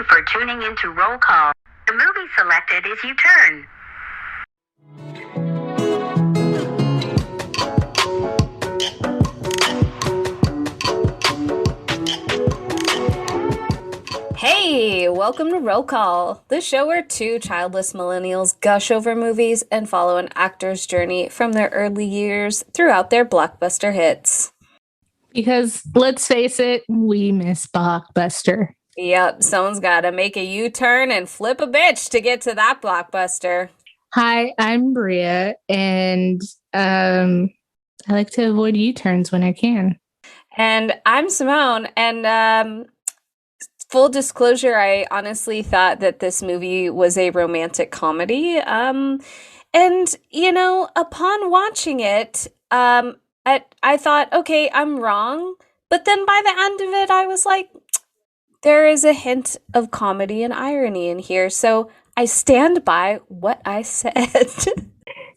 for tuning into Roll Call. The movie selected is U-Turn. Hey, welcome to Roll Call, the show where two childless millennials gush over movies and follow an actor's journey from their early years throughout their blockbuster hits. Because, let's face it, we miss Blockbuster. Yep, someone's gotta make a U-turn and flip a bitch to get to that blockbuster. Hi, I'm Bria, and I like to avoid U-turns when I can. And I'm Simone, and full disclosure, I honestly thought that this movie was a romantic comedy. And, you know, upon watching it, I thought, okay, I'm wrong. But then by the end of it, I was like, there is a hint of comedy and irony in here. So I stand by what I said.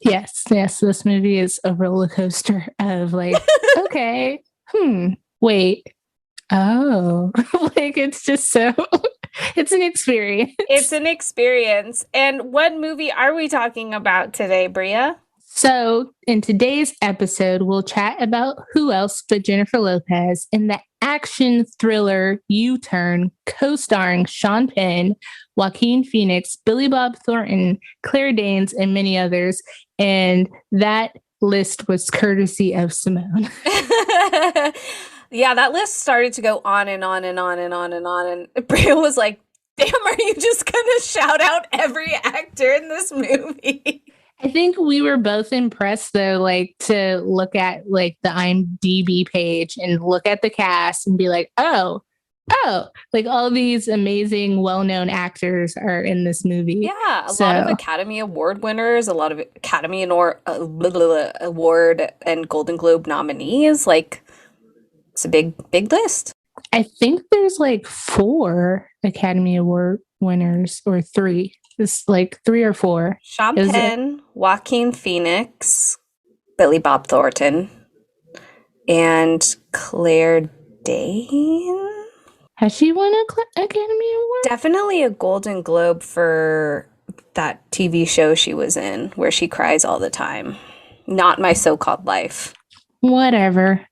Yes, this movie is a roller coaster of like, okay, wait, oh, like it's just so, it's an experience. It's an experience. And what movie are we talking about today, Bria? So, in today's episode, we'll chat about who else but Jennifer Lopez in the action thriller U-Turn, co-starring Sean Penn, Joaquin Phoenix, Billy Bob Thornton, Claire Danes, and many others. And that list was courtesy of Simone. Yeah, that list started to go on and on and on and on and on. And Bria was like, damn, are you just going to shout out every actor in this movie? I think we were both impressed, though, like to look at like the IMDb page and look at the cast and be like, oh, like all these amazing, well-known actors are in this movie. Yeah, a lot of Academy Award winners, a lot of Academy Award and Golden Globe nominees. Like, it's a big list. I think there's like 4 Academy Award winners or 3. It's like 3 or 4. Sean Penn, Joaquin Phoenix, Billy Bob Thornton, and Claire Danes. Has she won an Academy Award? Definitely a Golden Globe for that TV show she was in where she cries all the time. Not My So-Called Life. Whatever.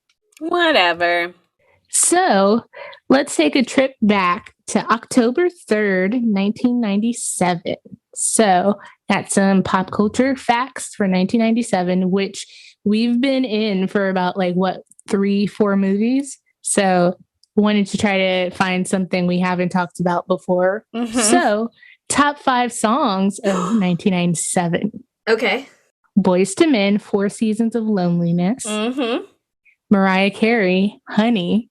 So, let's take a trip back to October 3rd, 1997. So, that's some pop culture facts for 1997, which we've been in for about 3-4 movies. So, wanted to try to find something we haven't talked about before. Mm-hmm. So, top 5 songs of 1997. Okay. Boyz II Men, 4 Seasons of Loneliness. Mm-hmm. Mariah Carey, Honey.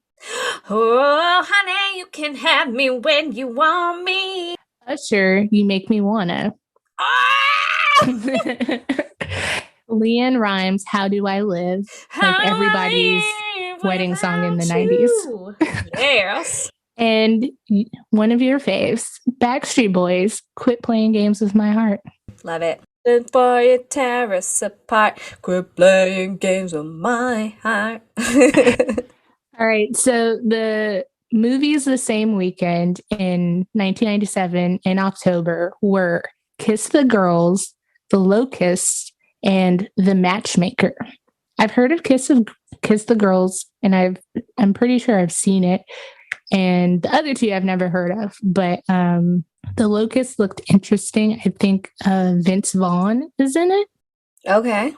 Oh, honey, you can have me when you want me. Usher, You Make Me Wanna. Ah! LeAnn Rimes, How Do I Live? Like everybody's wedding song in the 90s. Yes. And one of your faves, Backstreet Boys, Quit Playing Games with My Heart. Love it. For you tear us apart, quit playing games with my heart. All right, so the movies the same weekend in 1997 in October were Kiss the Girls, The Locusts, and The Matchmaker. I've heard of Kiss the Girls, and I'm pretty sure I've seen it. And the other 2 I've never heard of, but The Locust looked interesting. I think Vince Vaughn is in it. Okay.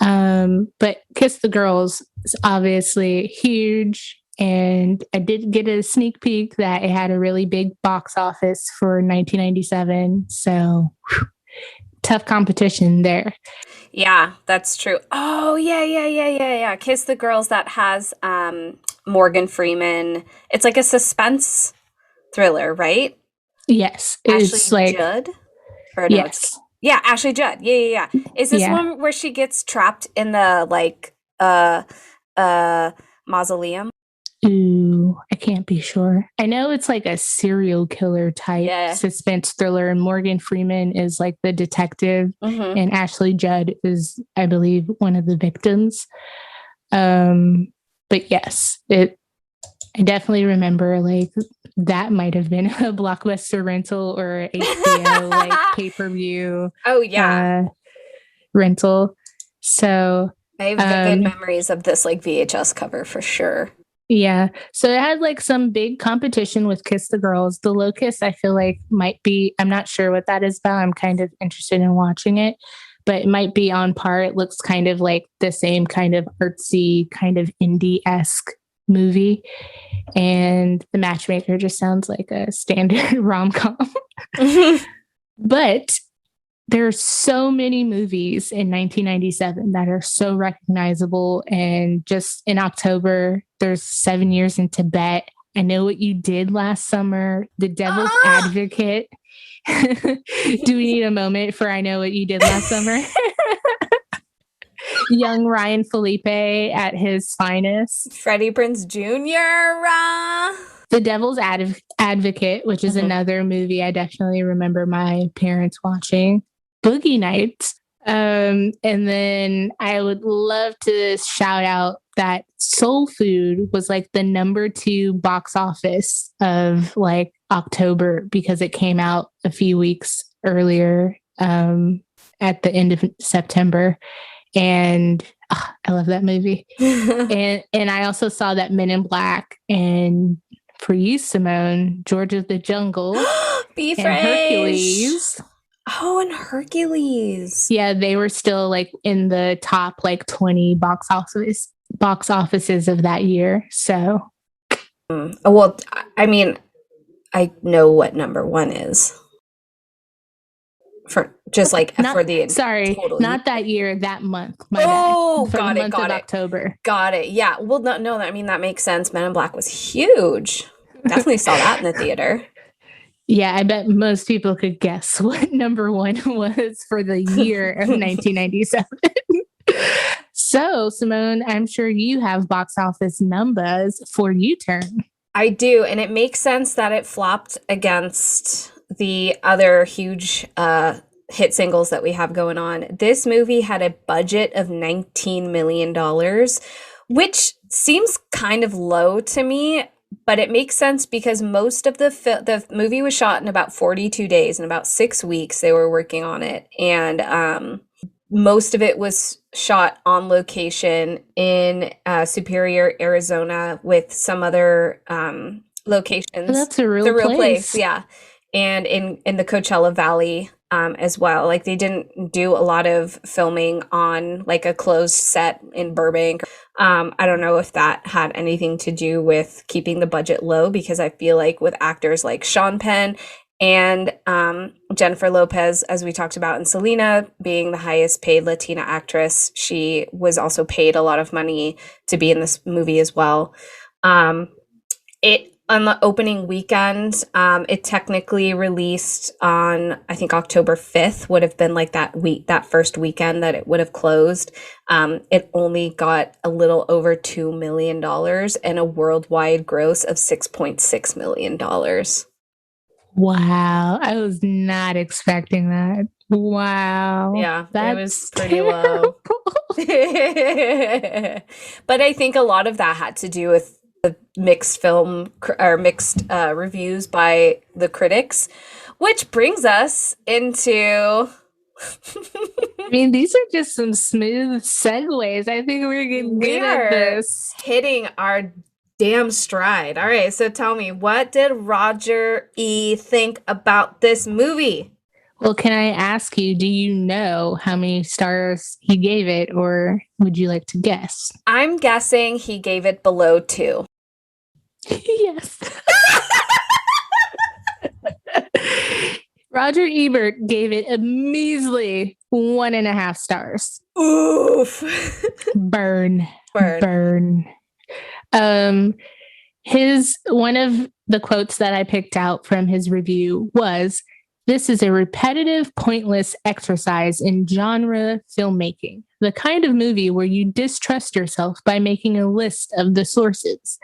But Kiss the Girls is obviously huge, and I did get a sneak peek that it had a really big box office for 1997. So tough competition there. Yeah, that's true. Oh, yeah. Kiss the Girls, that has Morgan Freeman. It's like a suspense thriller, right? Yes. Ashley Judd? Or no, yes. Yeah, Ashley Judd. Yeah. Is this one where she gets trapped in the mausoleum? Ooh, I can't be sure. I know it's like a serial killer type suspense thriller, and Morgan Freeman is like the detective, and Ashley Judd is, I believe, one of the victims. But yes, I definitely remember like that might have been a Blockbuster rental or a HBO like pay-per-view Oh yeah. Rental. So I have vivid memories of this like VHS cover for sure. Yeah. So it had like some big competition with Kiss the Girls. The Locust, I feel like might be, I'm not sure what that is about. I'm kind of interested in watching it, but it might be on par. It looks kind of like the same kind of artsy, kind of indie-esque movie. And The Matchmaker just sounds like a standard rom-com. But there are so many movies in 1997 that are so recognizable. And just in October, there's 7 Years in Tibet. I Know What You Did Last Summer. The Devil's Advocate. Do we need a moment for I Know What You Did Last Summer? Young Ryan Felipe at his finest. Freddie Prinze Jr. The Devil's Advocate, which is another movie I definitely remember my parents watching. Boogie Nights. And then I would love to shout out that Soul Food was like the number 2 box office of like October because it came out a few weeks earlier at the end of September. And I love that movie. and I also saw that Men in Black, and for you, Simone, George of the Jungle and Hercules. Oh, and Hercules. Yeah, they were still like in the top like 20 box offices of that year. So, well, I mean, I know what number 1 is. For just like for the not that year, that month. Got it. October. Got it. Yeah. Well, no, I mean that makes sense. Men in Black was huge. Definitely saw that in the theater. Yeah, I bet most people could guess what number 1 was for the year of 1997. So, Simone, I'm sure you have box office numbers for U-Turn. I do, and it makes sense that it flopped against the other huge hit singles that we have going on. This movie had a budget of $19 million, which seems kind of low to me, but it makes sense because most of the movie was shot in about 42 days. In about 6 weeks, they were working on it. And most of it was shot on location in Superior, Arizona, with some other locations. That's a real place. Yeah. And in the Coachella Valley as well. Like they didn't do a lot of filming on like a closed set in Burbank. I don't know if that had anything to do with keeping the budget low, because I feel like with actors like Sean Penn and Jennifer Lopez, as we talked about, and Selena being the highest paid Latina actress, she was also paid a lot of money to be in this movie as well. On the opening weekend, it technically released on, I think, October 5th would have been like that first weekend that it would have closed. It only got a little over $2 million and a worldwide gross of $6.6 million. Wow. I was not expecting that. Wow. Yeah, it was pretty low. But I think a lot of that had to do with the mixed reviews by the critics, which brings us into I mean, these are just some smooth segues. I think we're getting good at this. Hitting our damn stride. All right, so tell me, what did Roger E. think about this movie? Well, can I ask you, do you know how many stars he gave it, or would you like to guess? I'm guessing he gave it below 2. Yes. Roger Ebert gave it a measly 1.5 stars. Oof. Burn. One of the quotes that I picked out from his review was, "This is a repetitive, pointless exercise in genre filmmaking, the kind of movie where you distrust yourself by making a list of the sources."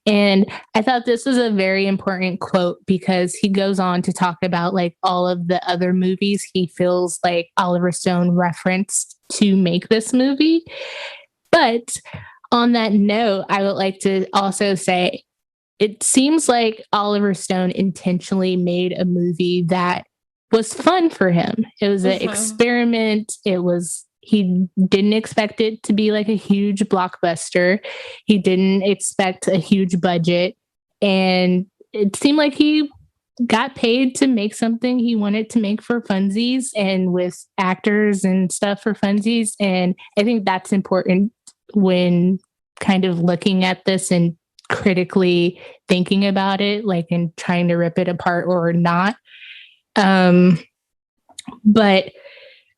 And I thought this was a very important quote because he goes on to talk about like all of the other movies he feels like Oliver Stone referenced to make this movie. But on that note, I would like to also say it seems like Oliver Stone intentionally made a movie that was fun for him. It was an experiment. He didn't expect it to be like a huge blockbuster. He didn't expect a huge budget. And it seemed like he got paid to make something he wanted to make for funsies and with actors and stuff for funsies. And I think that's important when kind of looking at this and critically thinking about it, like, and trying to rip it apart or not. But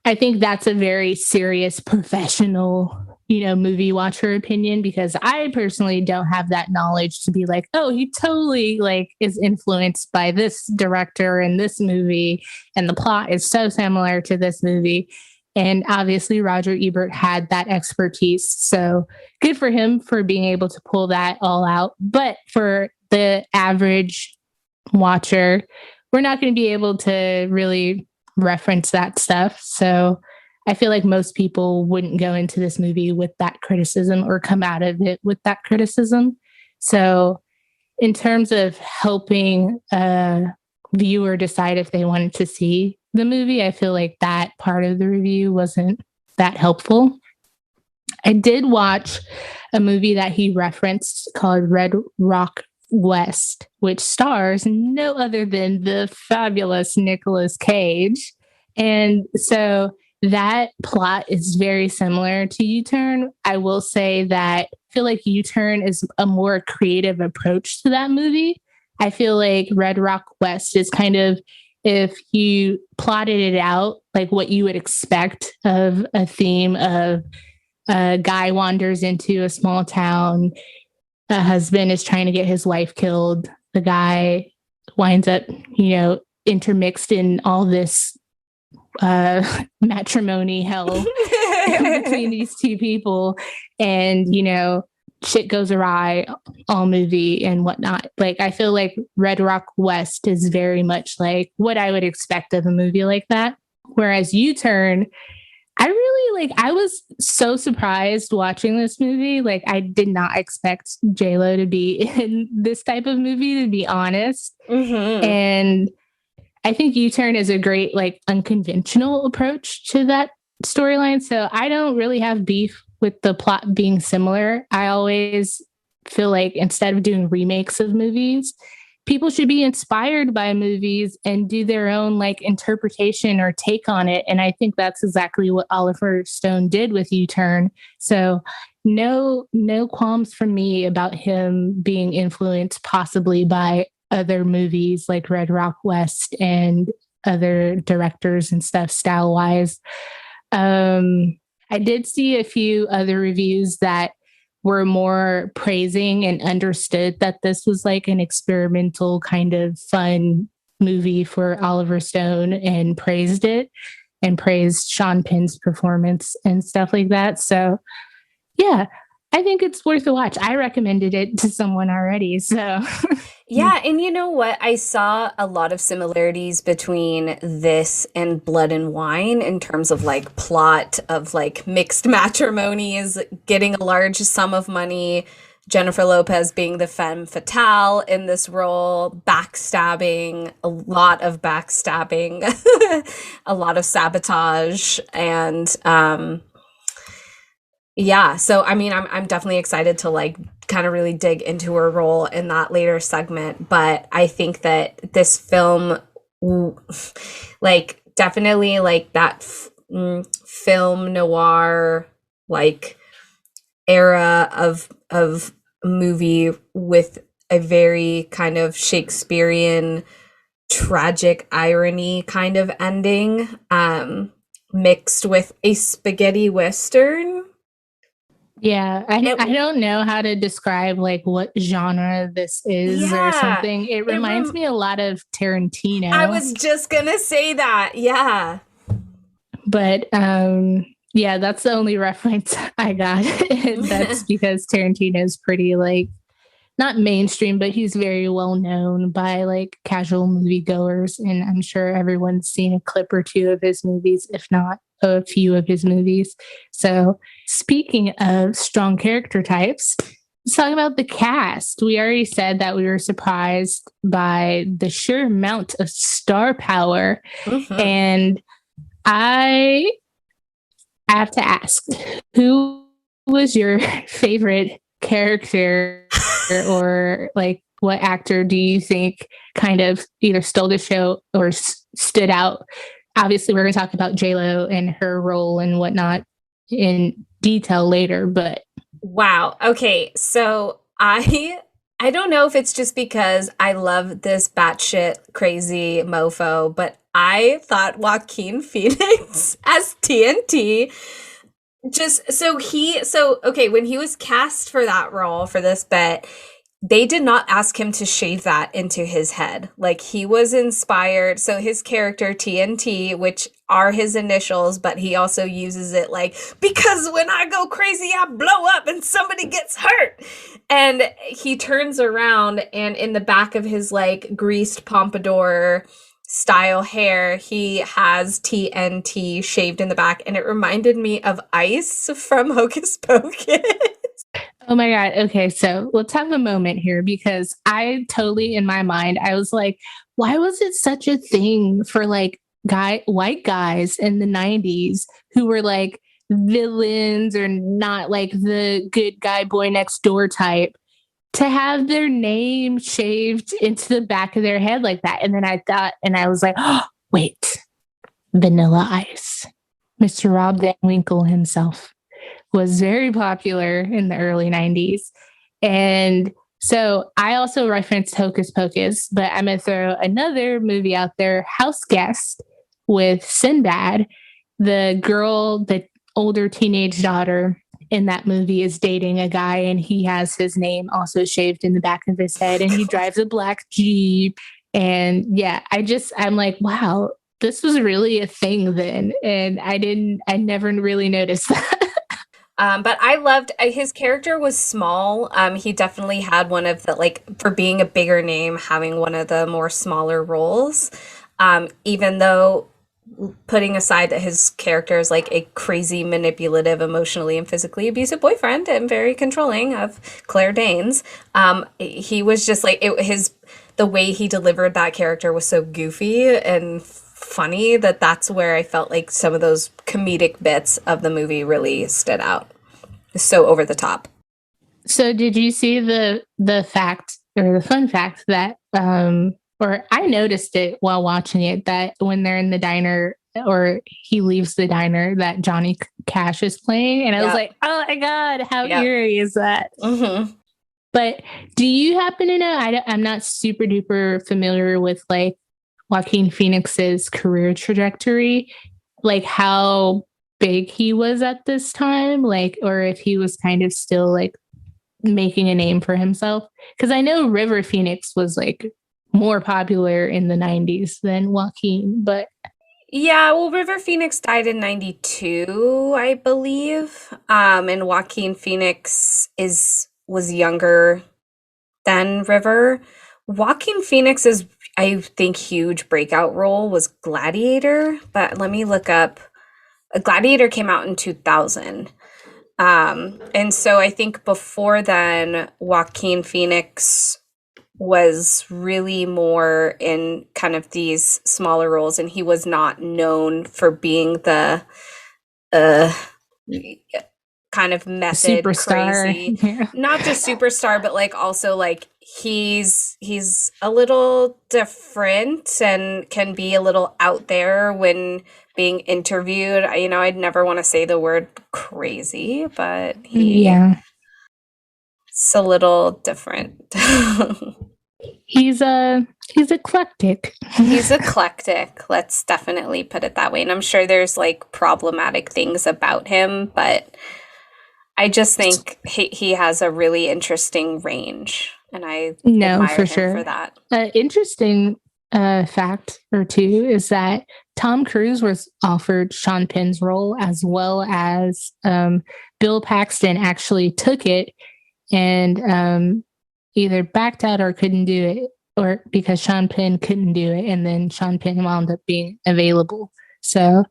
I think that's a very serious professional, movie watcher opinion, because I personally don't have that knowledge to be like, oh, he totally like is influenced by this director and this movie, and the plot is so similar to this movie. And obviously Roger Ebert had that expertise. So good for him for being able to pull that all out. But for the average watcher, we're not going to be able to really reference that stuff. So I feel like most people wouldn't go into this movie with that criticism or come out of it with that criticism. So in terms of helping a viewer decide if they wanted to see the movie, I feel like that part of the review wasn't that helpful. I did watch a movie that he referenced called Red Rock West, which stars no other than the fabulous Nicolas Cage. And so that plot is very similar to U-Turn. I will say that I feel like U-Turn is a more creative approach to that movie. I feel like Red Rock West is kind of, if you plotted it out, like what you would expect of a theme of a guy wanders into a small town, a husband is trying to get his wife killed, the guy winds up, intermixed in all this matrimony hell between these two people, and shit goes awry all movie and whatnot. Like, I feel like Red Rock West is very much like what I would expect of a movie like that. Whereas U-Turn, I was so surprised watching this movie. Like, I did not expect J-Lo to be in this type of movie, to be honest. And I think U-Turn is a great, like, unconventional approach to that storyline. So I don't really have beef with the plot being similar. I always feel like instead of doing remakes of movies, people should be inspired by movies and do their own like interpretation or take on it. And I think that's exactly what Oliver Stone did with U-Turn. So no qualms from me about him being influenced possibly by other movies like Red Rock West and other directors and stuff style wise. I did see a few other reviews that were more praising and understood that this was like an experimental kind of fun movie for Oliver Stone, and praised it and praised Sean Penn's performance and stuff like that. So yeah, I think it's worth a watch. I recommended it to someone already. So yeah, and you know what? I saw a lot of similarities between this and Blood and Wine in terms of like plot of like mixed matrimonies, getting a large sum of money, Jennifer Lopez being the femme fatale in this role, backstabbing, a lot of backstabbing, a lot of sabotage, and yeah, so I mean, I'm definitely excited to like kind of really dig into her role in that later segment. But I think that this film, like, definitely like that film noir like era of movie with a very kind of Shakespearean tragic irony kind of ending, mixed with a spaghetti western. Yeah, I don't know how to describe like what genre this is or something. It reminds me a lot of Tarantino. I was just gonna say that, yeah. But yeah, that's the only reference I got. That's because Tarantino is pretty like not mainstream, but he's very well known by like casual moviegoers, and I'm sure everyone's seen a clip or two of his movies, if not a few of his movies. So speaking of strong character types, let's talk about the cast. We already said that we were surprised by the sheer amount of star power. Mm-hmm. And I have to ask, who was your favorite character, or like what actor do you think kind of either stole the show or stood out? Obviously, we're going to talk about J-Lo and her role and whatnot in detail later, but Wow. Okay. So I don't know if it's just because I love this batshit crazy mofo, but I thought Joaquin Phoenix as TNT just so okay, when he was cast for that role for this bit, they did not ask him to shave that into his head. Like he was inspired. So his character TNT, which are his initials, but he also uses it like, because when I go crazy, I blow up and somebody gets hurt. And he turns around and in the back of his like greased pompadour style hair, he has TNT shaved in the back. And it reminded me of Ice from Hocus Pocus. oh my God. Okay. So let's have a moment here, because I totally, in my mind, I was like, why was it such a thing for like white guys in the 90s who were like villains or not like the good guy boy next door type to have their name shaved into the back of their head like that? And then I thought, and I was like, oh, wait, Vanilla Ice, Mr. Rob Van Winkle himself was very popular in the early 90s. And so I also referenced Hocus Pocus, but I'm going to throw another movie out there, House Guest, with Sinbad. The girl, the older teenage daughter in that movie, is dating a guy, and he has his name also shaved in the back of his head, and he drives a black Jeep. And yeah, I'm like, wow, this was really a thing then. And I never really noticed that. But I loved his character was small. He definitely had one of the like for being a bigger name, having one of the more smaller roles. Even though putting aside that his character is like a crazy, manipulative, emotionally and physically abusive boyfriend and very controlling of Claire Danes, he was just like the way he delivered that character was so goofy and funny that's where I felt like some of those comedic bits of the movie really stood out. So over the top. So did you see the fact or the fun fact that or I noticed it while watching it, that when they're in the diner or he leaves the diner, that Johnny Cash is playing, and I was like, oh my God, how eerie is that? Mm-hmm. But do you happen to know, I'm not super duper familiar with like Joaquin Phoenix's career trajectory, like how big he was at this time, like, or if he was kind of still like making a name for himself. Because I know River Phoenix was like more popular in the 90s than Joaquin, but yeah, well, River Phoenix died in 92, I believe. And Joaquin Phoenix was younger than River. Joaquin Phoenix's, I think, huge breakout role was Gladiator, but let me look up. Gladiator came out in 2000. And so I think before then, Joaquin Phoenix was really more in kind of these smaller roles, and he was not known for being the kind of method superstar. Crazy. Not just superstar, but like also like he's a little different and can be a little out there when being interviewed. I'd never want to say the word crazy, but it's a little different. He's eclectic. He's eclectic. Let's definitely put it that way. And I'm sure there's like problematic things about him, but I just think he has a really interesting range, and I admire for him sure. for that. Interesting fact or two is that Tom Cruise was offered Sean Penn's role, as well as Bill Paxton actually took it and either backed out or couldn't do it, or because Sean Penn couldn't do it, and then Sean Penn wound up being available. So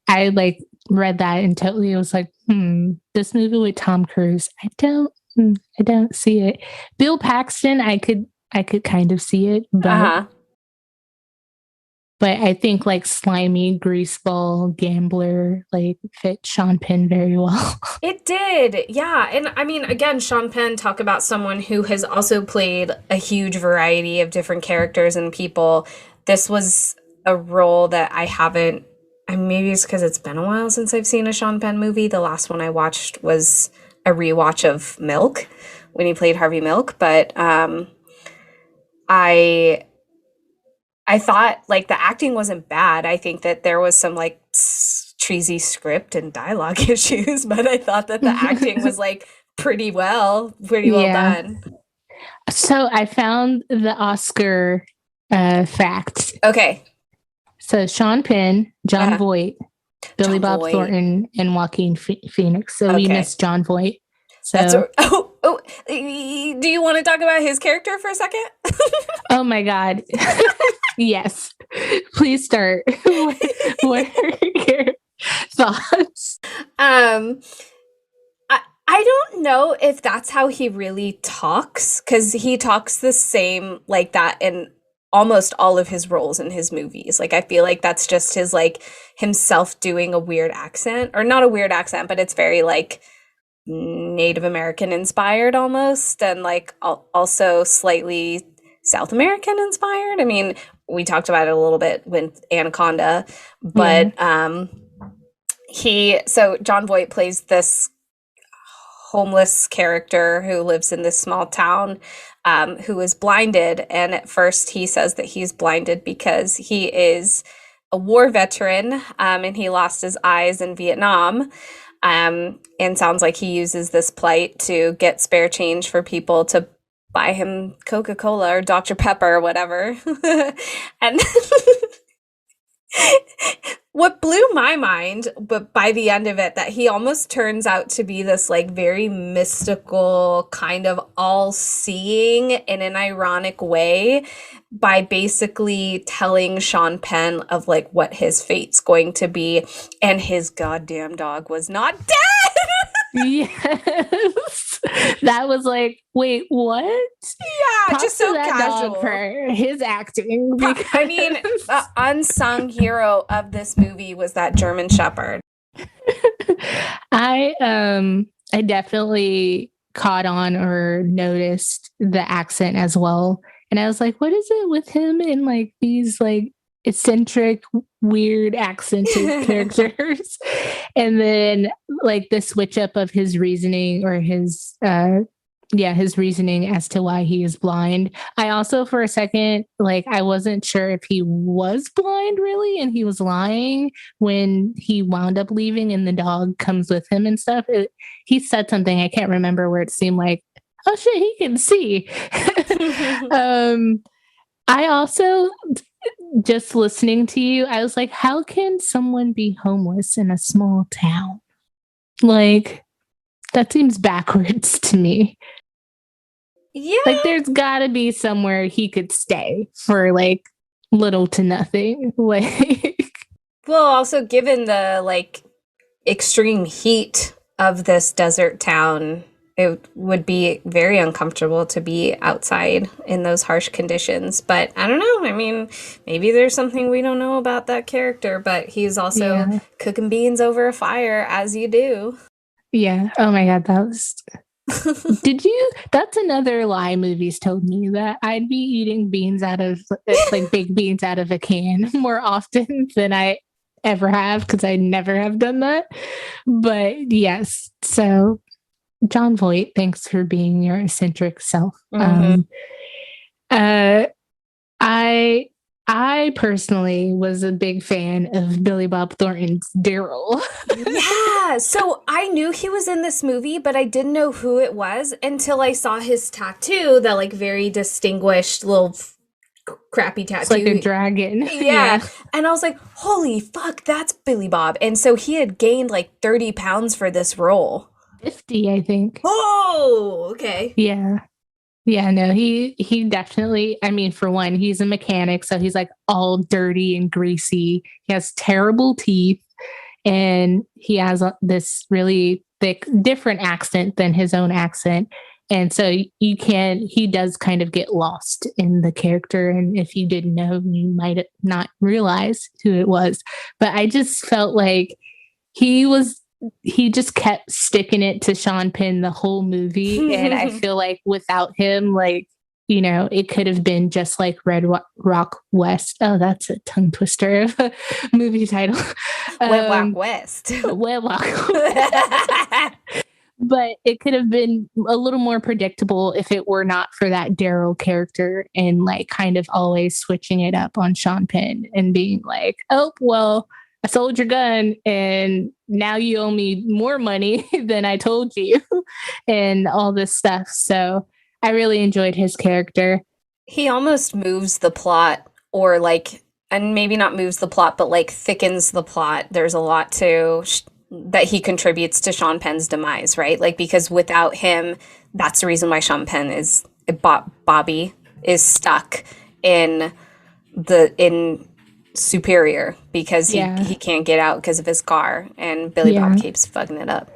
I like read that and totally was like, this movie with Tom Cruise, I don't I don't see it. Bill Paxton, I could kind of see it, Uh-huh. but I think like slimy greaseball gambler like fit Sean Penn very well. It did, yeah. And I mean, again, Sean Penn, talk about someone who has also played a huge variety of different characters and people. This was a role that I haven't, and maybe it's because it's been a while since I've seen a Sean Penn movie. The last one I watched was a rewatch of Milk when he played Harvey Milk, but I I thought like the acting wasn't bad. I think that there was some like cheesy script and dialogue issues, but I thought that the acting was like pretty well Yeah. done. So I found the Oscar facts. Okay. So Sean Penn, John Voight, Billy John Bob Voight. Thornton, and Joaquin Phoenix. So we missed John Voight. So do you want to talk about his character for a second? Oh my God. Yes. Please start. What are your thoughts? I don't know if that's how he really talks, because he talks the same like that in almost all of his roles in his movies. Like, I feel like that's just his, like, himself doing a weird accent, or not a weird accent, but it's very, like, Native American inspired almost, and, like, also slightly South American inspired. I mean, we talked about it a little bit with Anaconda, but so John Voight plays this homeless character who lives in this small town, who is blinded. And at first he says that he's blinded because he is a war veteran, and he lost his eyes in Vietnam. And sounds like he uses this plight to get spare change for people to buy him Coca-Cola or Dr. Pepper or whatever. And what blew my mind, but by the end of it, that he almost turns out to be this like very mystical, kind of all-seeing in an ironic way, by basically telling Sean Penn of like what his fate's going to be, and his goddamn dog was not dead. Yes. That was like, wait, what? Yeah, Props just so to that casual dog for his acting. I mean, the unsung hero of this movie was that German Shepherd. I definitely caught on or noticed the accent as well. And I was like, what is it with him and like these like eccentric, weird accented characters? And then like the switch up of his reasoning, or his his reasoning as to why he is blind. I also for a second, like, I wasn't sure if he was blind really and he was lying when he wound up leaving and the dog comes with him and stuff. He said something, I can't remember, where it seemed like, oh shit, he can see. I also, just listening to you, I was like, how can someone be homeless in a small town? Like, that seems backwards to me. Yeah. Like, there's gotta be somewhere he could stay for like little to nothing. Like, well, also given the like extreme heat of this desert town, it would be very uncomfortable to be outside in those harsh conditions. But I don't know. I mean, maybe there's something we don't know about that character, but he's also cooking beans over a fire, as you do. Yeah. Oh my God. That was. That's another lie movies told me, that I'd be eating beans out of like baked beans out of a can more often than I ever have, because I never have done that. But yes, so John Voight, thanks for being your eccentric self. I personally was a big fan of Billy Bob Thornton's Daryl. Yeah, so I knew he was in this movie, but I didn't know who it was until I saw his tattoo, that like very distinguished little crappy tattoo. It's like a dragon. Yeah. And I was like, holy fuck, that's Billy Bob. And so he had gained like 30 pounds for this role. 50, I think. Oh, okay. Yeah. Yeah, no, he definitely, I mean, for one, he's a mechanic, so he's like all dirty and greasy. He has terrible teeth, and he has this really thick, different accent than his own accent. And so he does kind of get lost in the character. And if you didn't know, you might not realize who it was. But I just felt like he just kept sticking it to Sean Penn the whole movie. And I feel like without him, like, it could have been just like Red Rock West. Oh, that's a tongue twister of a movie title. Wedlock West. Wedlock. But it could have been a little more predictable if it were not for that Daryl character and like kind of always switching it up on Sean Penn and being like, oh, well, I sold your gun and now you owe me more money than I told you and all this stuff. So I really enjoyed his character. He almost moves the plot, or like, and maybe not moves the plot, but like thickens the plot. There's a lot that he contributes to Sean Penn's demise, right? Like, because without him, that's the reason why Sean Penn Bobby is stuck in Superior, because he can't get out because of his car, and Billy Bob keeps fucking it up.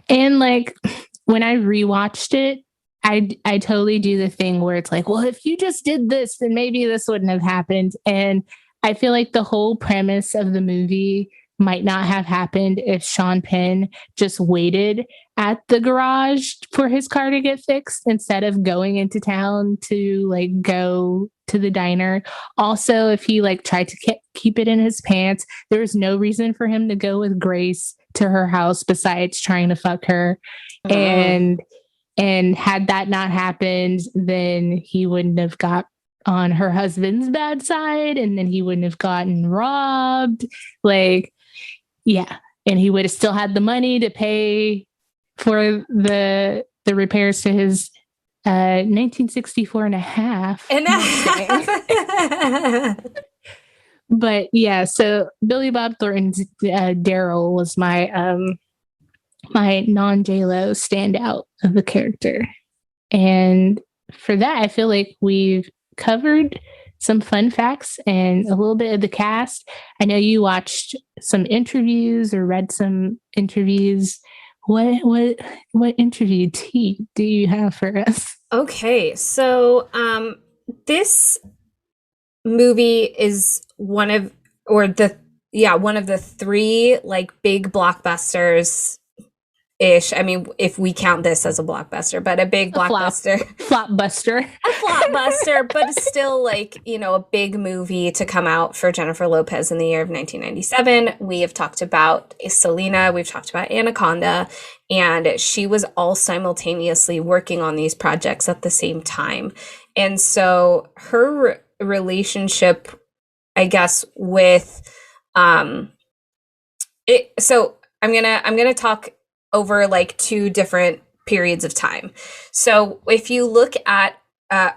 And like when I rewatched it, I totally do the thing where it's like, well, if you just did this, then maybe this wouldn't have happened. And I feel like the whole premise of the movie might not have happened if Sean Penn just waited at the garage for his car to get fixed instead of going into town to like go to the diner. Also, if he like tried to keep it in his pants, there was no reason for him to go with Grace to her house besides trying to fuck her. And had that not happened, then he wouldn't have got on her husband's bad side, and then he wouldn't have gotten robbed. Like, yeah. And he would have still had the money to pay for the repairs to his 1964 and a half. But yeah, so Billy Bob Thornton's Daryl was my my non-J-Lo standout of the character. And for that, I feel like we've covered some fun facts and a little bit of the cast. I know you watched some interviews or read some interviews. What interview tea do you have for us? Okay, so this movie is one of the three like big blockbusters ish. I mean, if we count this as a blockbuster, but a big blockbuster. Flopbuster. A flopbuster, but still like, a big movie to come out for Jennifer Lopez in the year of 1997. We have talked about Selena, we've talked about Anaconda, and she was all simultaneously working on these projects at the same time. And so her relationship, I guess, with so I'm gonna talk over like two different periods of time. So if you look at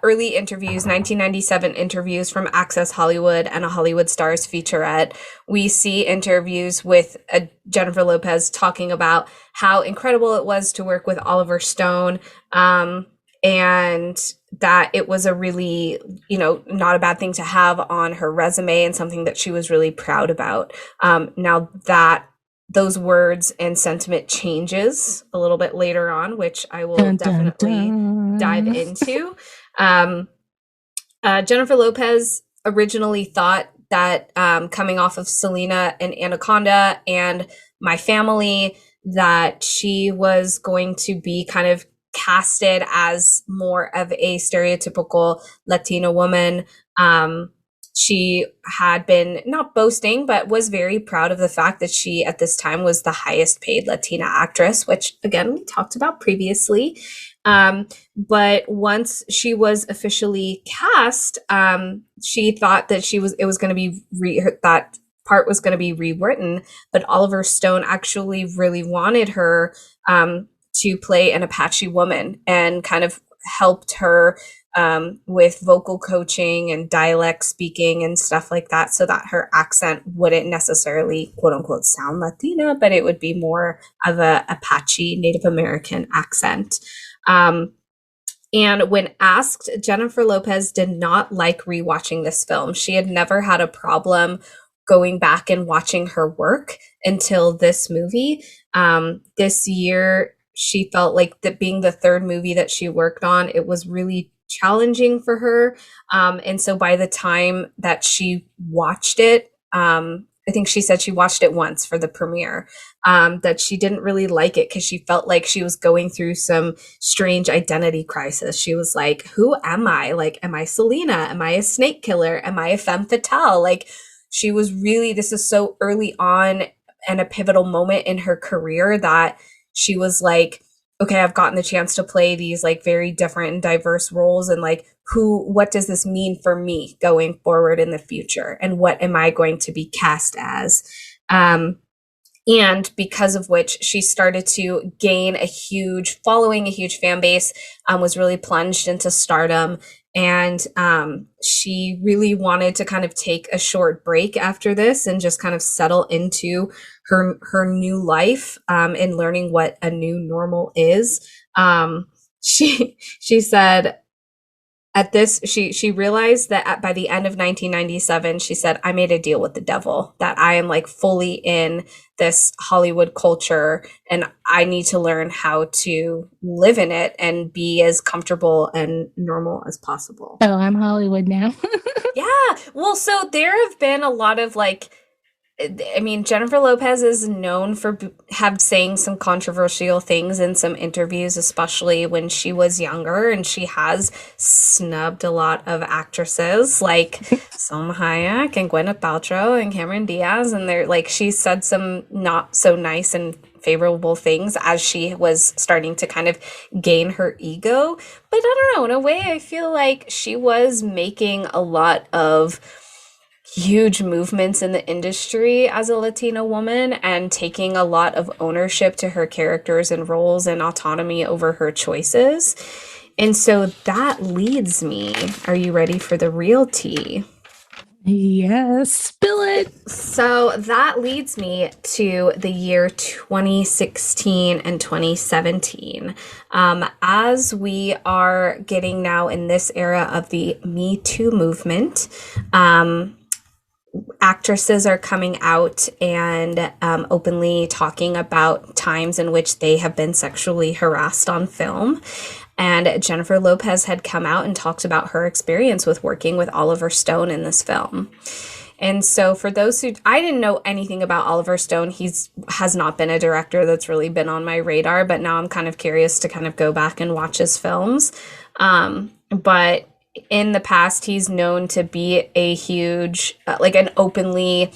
early interviews, 1997 interviews from Access Hollywood and a Hollywood Stars featurette, we see interviews with Jennifer Lopez talking about how incredible it was to work with Oliver Stone, and that it was a really, not a bad thing to have on her resume and something that she was really proud about. Now that those words and sentiment changes a little bit later on, which I will definitely dive into. Jennifer Lopez originally thought that coming off of Selena and Anaconda and My Family, that she was going to be kind of casted as more of a stereotypical Latina woman. She had been not boasting, but was very proud of the fact that she at this time was the highest paid Latina actress, which again, we talked about previously. But once she was officially cast, she thought that it was going to be that part was going to be rewritten, but Oliver Stone actually really wanted her to play an Apache woman and kind of helped her with vocal coaching and dialect speaking and stuff like that, so that her accent wouldn't necessarily quote unquote sound Latina, but it would be more of a Apache Native American accent. And when asked, Jennifer Lopez did not like rewatching this film. She had never had a problem going back and watching her work until this movie. This year, she felt like that being the third movie that she worked on, it was really challenging for her. And so by the time that she watched it, I think she said she watched it once for the premiere, that she didn't really like it because she felt like she was going through some strange identity crisis. She was like, who am I? Like, am I Selena? Am I a snake killer? Am I a femme fatale? Like, she was really, this is so early on and a pivotal moment in her career that she was like, okay, I've gotten the chance to play these like very different and diverse roles, and like what does this mean for me going forward in the future, and what am I going to be cast as? And because of which she started to gain a huge following, a huge fan base, was really plunged into stardom. And she really wanted to kind of take a short break after this and just kind of settle into her new life, and learning what a new normal is. She said at this, she realized that by the end of 1997, she said, I made a deal with the devil, that I am like fully in this Hollywood culture and I need to learn how to live in it and be as comfortable and normal as possible. Oh, I'm Hollywood now. Yeah. Well, so there have been a lot of like, I mean, Jennifer Lopez is known for have saying some controversial things in some interviews, especially when she was younger, and she has snubbed a lot of actresses like Salma Hayek and Gwyneth Paltrow and Cameron Diaz, and they're like, she said some not so nice and favorable things as she was starting to kind of gain her ego. But I don't know, in a way, I feel like she was making a lot of huge movements in the industry as a Latina woman and taking a lot of ownership to her characters and roles and autonomy over her choices. And so that leads me, are you ready for the real tea? Yes, spill it. So that leads me to the year 2016 and 2017. As we are getting now in this era of the Me Too movement, actresses are coming out and openly talking about times in which they have been sexually harassed on film. And Jennifer Lopez had come out and talked about her experience with working with Oliver Stone in this film. And so for those who, I didn't know anything about Oliver Stone. Has not been a director that's really been on my radar, but now I'm kind of curious to kind of go back and watch his films. But in the past, he's known to be a huge, like an openly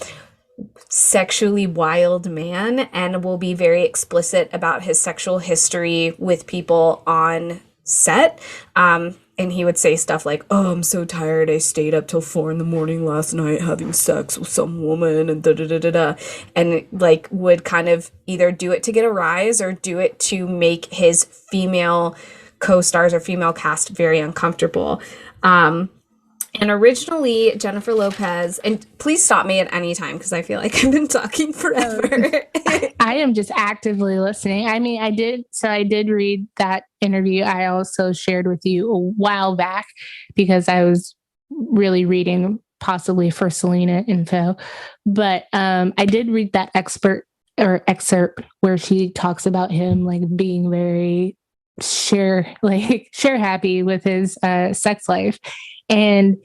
sexually wild man, and will be very explicit about his sexual history with people on set. And he would say stuff like, oh, I'm so tired. I stayed up till 4 a.m. last night having sex with some woman and da-da-da-da-da. And like would kind of either do it to get a rise or do it to make his female co-stars or female cast very uncomfortable. And originally Jennifer Lopez, and please stop me at any time because I feel like I've been talking forever. I am just actively listening. I mean, I did read that interview I also shared with you a while back because I was really reading possibly for Selena info. But I did read that excerpt where she talks about him like being very share happy with his sex life. And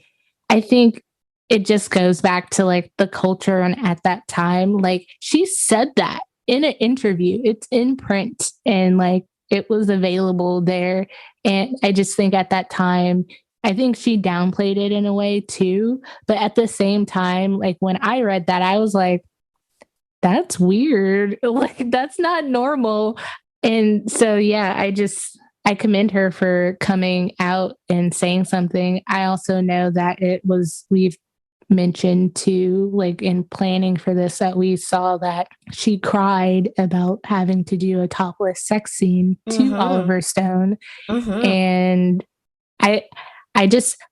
I think it just goes back to like the culture and at that time, like she said that in an interview, it's in print and like it was available there. And I just think at that time, I think she downplayed it in a way too. But at the same time, like when I read that, I was like, that's weird. Like that's not normal. And so, yeah, I commend her for coming out and saying something. I also know that we've mentioned too, like in planning for this, that we saw that she cried about having to do a topless sex scene to Oliver Stone. And I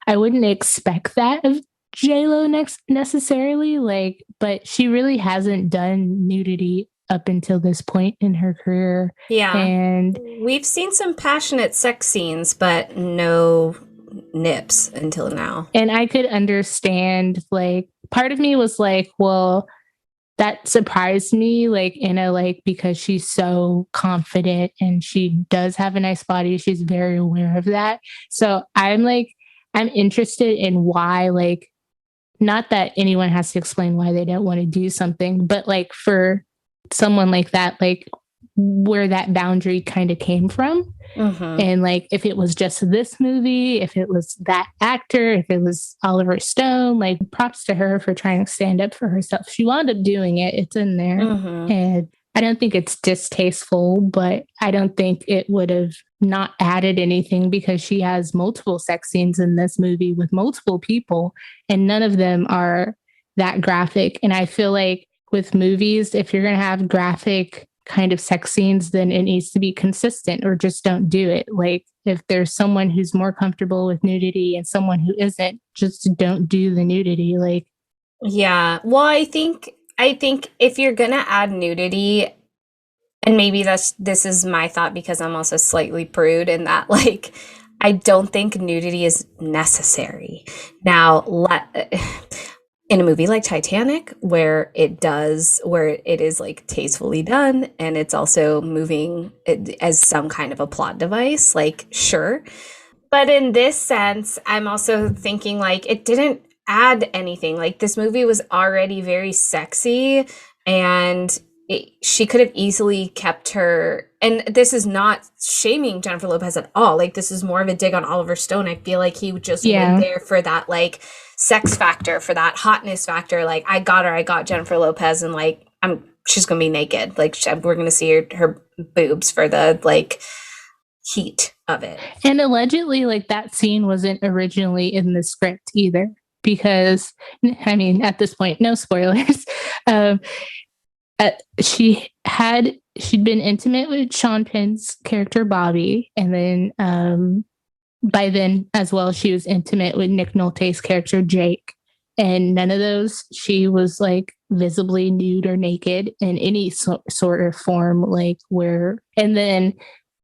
wouldn't expect that of J-Lo necessarily, like, but she really hasn't done nudity up until this point in her career. Yeah. And we've seen some passionate sex scenes, but no nips until now. And I could understand like part of me was like, well, that surprised me, like in a like because she's so confident and she does have a nice body. She's very aware of that. So I'm interested in why, like, not that anyone has to explain why they don't want to do something, but like for someone like that, like where that boundary kind of came from. And like if it was just this movie, if it was that actor, if it was Oliver Stone, like props to her for trying to stand up for herself. She wound up doing it. It's in there. And I don't think it's distasteful, but I don't think it would have not added anything because she has multiple sex scenes in this movie with multiple people, and none of them are that graphic. And I feel like with movies, if you're going to have graphic kind of sex scenes, then it needs to be consistent, or just don't do it. Like if there's someone who's more comfortable with nudity and someone who isn't, just don't do the nudity. Like, yeah. Well, I think if you're gonna add nudity, and maybe this is my thought because I'm also slightly prude in that, like, I don't think nudity is necessary. Now, in a movie like Titanic, where it is like tastefully done and it's also moving as some kind of a plot device, like, sure. But in this sense, I'm also thinking like it didn't add anything. Like this movie was already very sexy, and she could have easily kept her. And this is not shaming Jennifer Lopez at all. Like this is more of a dig on Oliver Stone. I feel like he just went there for that like sex factor, for that hotness factor. Like I got Jennifer Lopez, and like she's gonna be naked. Like we're gonna see her boobs for the like heat of it. And allegedly, like that scene wasn't originally in the script either, because I mean, at this point, no spoilers. She'd been intimate with Sean Penn's character Bobby, and then by then as well, she was intimate with Nick Nolte's character Jake, and none of those she was like visibly nude or naked in any sort of form, like where. And then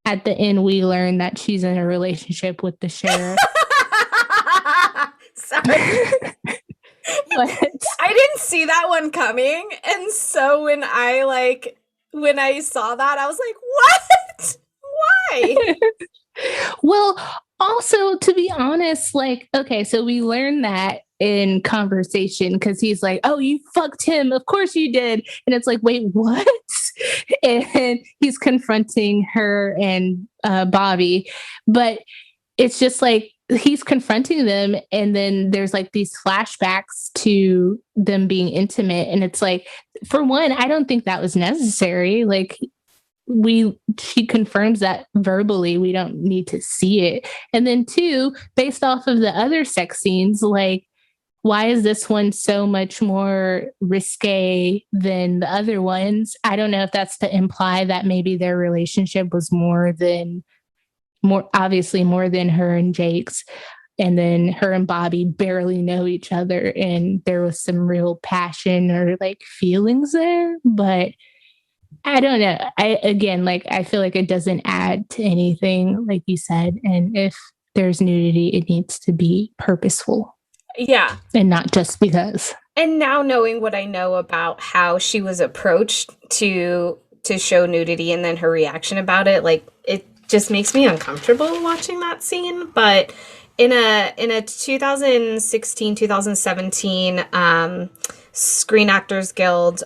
at the end, we learn that she's in a relationship with the sheriff. Sorry. I didn't see that one coming. And so when I saw that, I was like, what? Why? Well, also, to be honest, like, okay, so we learned that in conversation because he's like, oh, you fucked him. Of course you did. And it's like, wait, what? And he's confronting her and Bobby. But it's just like, he's confronting them, and then there's like these flashbacks to them being intimate, and it's like, for one, I don't think that was necessary. Like she confirms that verbally, we don't need to see it. And then two, based off of the other sex scenes, like why is this one so much more risque than the other ones? I don't know if that's to imply that maybe their relationship was more obviously more than her and Jake's, and then her and Bobby barely know each other and there was some real passion or like feelings there. But I don't know. I feel like it doesn't add to anything, like you said. And if there's nudity, it needs to be purposeful. Yeah. And not just because. And now knowing what I know about how she was approached to show nudity and then her reaction about it, like it just makes me uncomfortable watching that scene. But in a 2016-2017 Screen Actors Guild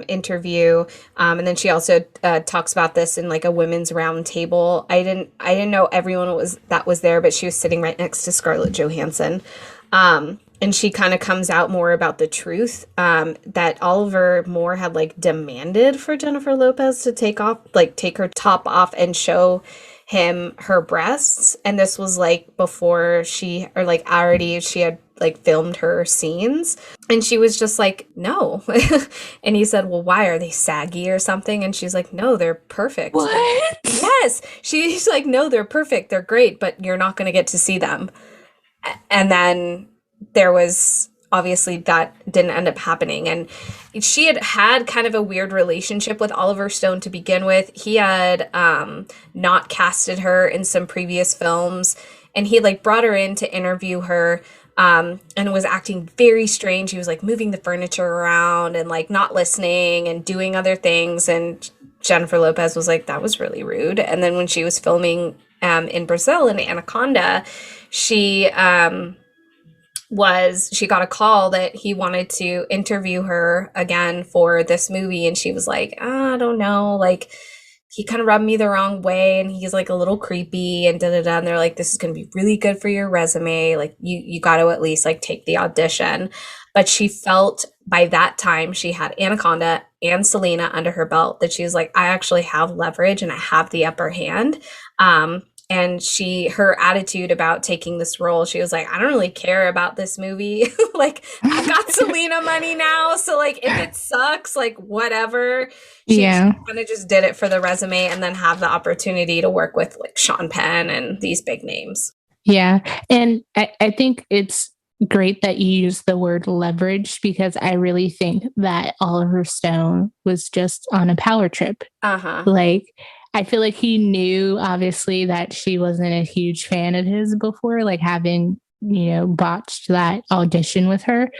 interview, and then she also talks about this in like a women's round table. I didn't know everyone was there, but she was sitting right next to Scarlett Johansson. And she kind of comes out more about the truth, that Oliver Moore had like demanded for Jennifer Lopez to take her top off and show him her breasts. And this was like before she had like filmed her scenes. And she was just like, no. And he said, well, why, are they saggy or something? And she's like, no, they're perfect. What? Yes. She's like, no, they're perfect. They're great, but you're not going to get to see them. And then there was obviously that didn't end up happening. And she had kind of a weird relationship with Oliver Stone to begin with. He had not casted her in some previous films, and he like brought her in to interview her. and was acting very strange. He was like moving the furniture around and like not listening and doing other things. And Jennifer Lopez was like, that was really rude. And then when she was filming in Brazil in Anaconda, she she got a call that he wanted to interview her again for this movie, and she was like, I don't know, like he kind of rubbed me the wrong way and he's like a little creepy and da da da. And they're like, this is going to be really good for your resume. Like you got to at least like take the audition. But she felt by that time she had Anaconda and Selena under her belt that she was like, I actually have leverage and I have the upper hand. And her attitude about taking this role, she was like, I don't really care about this movie. Like, I've got Selena money now. So, like, if it sucks, like, whatever. She kind of just did it for the resume and then have the opportunity to work with, like, Sean Penn and these big names. Yeah. And I think it's great that you use the word leverage, because I really think that Oliver Stone was just on a power trip. Like, I feel like he knew, obviously, that she wasn't a huge fan of his before, like having, botched that audition with her.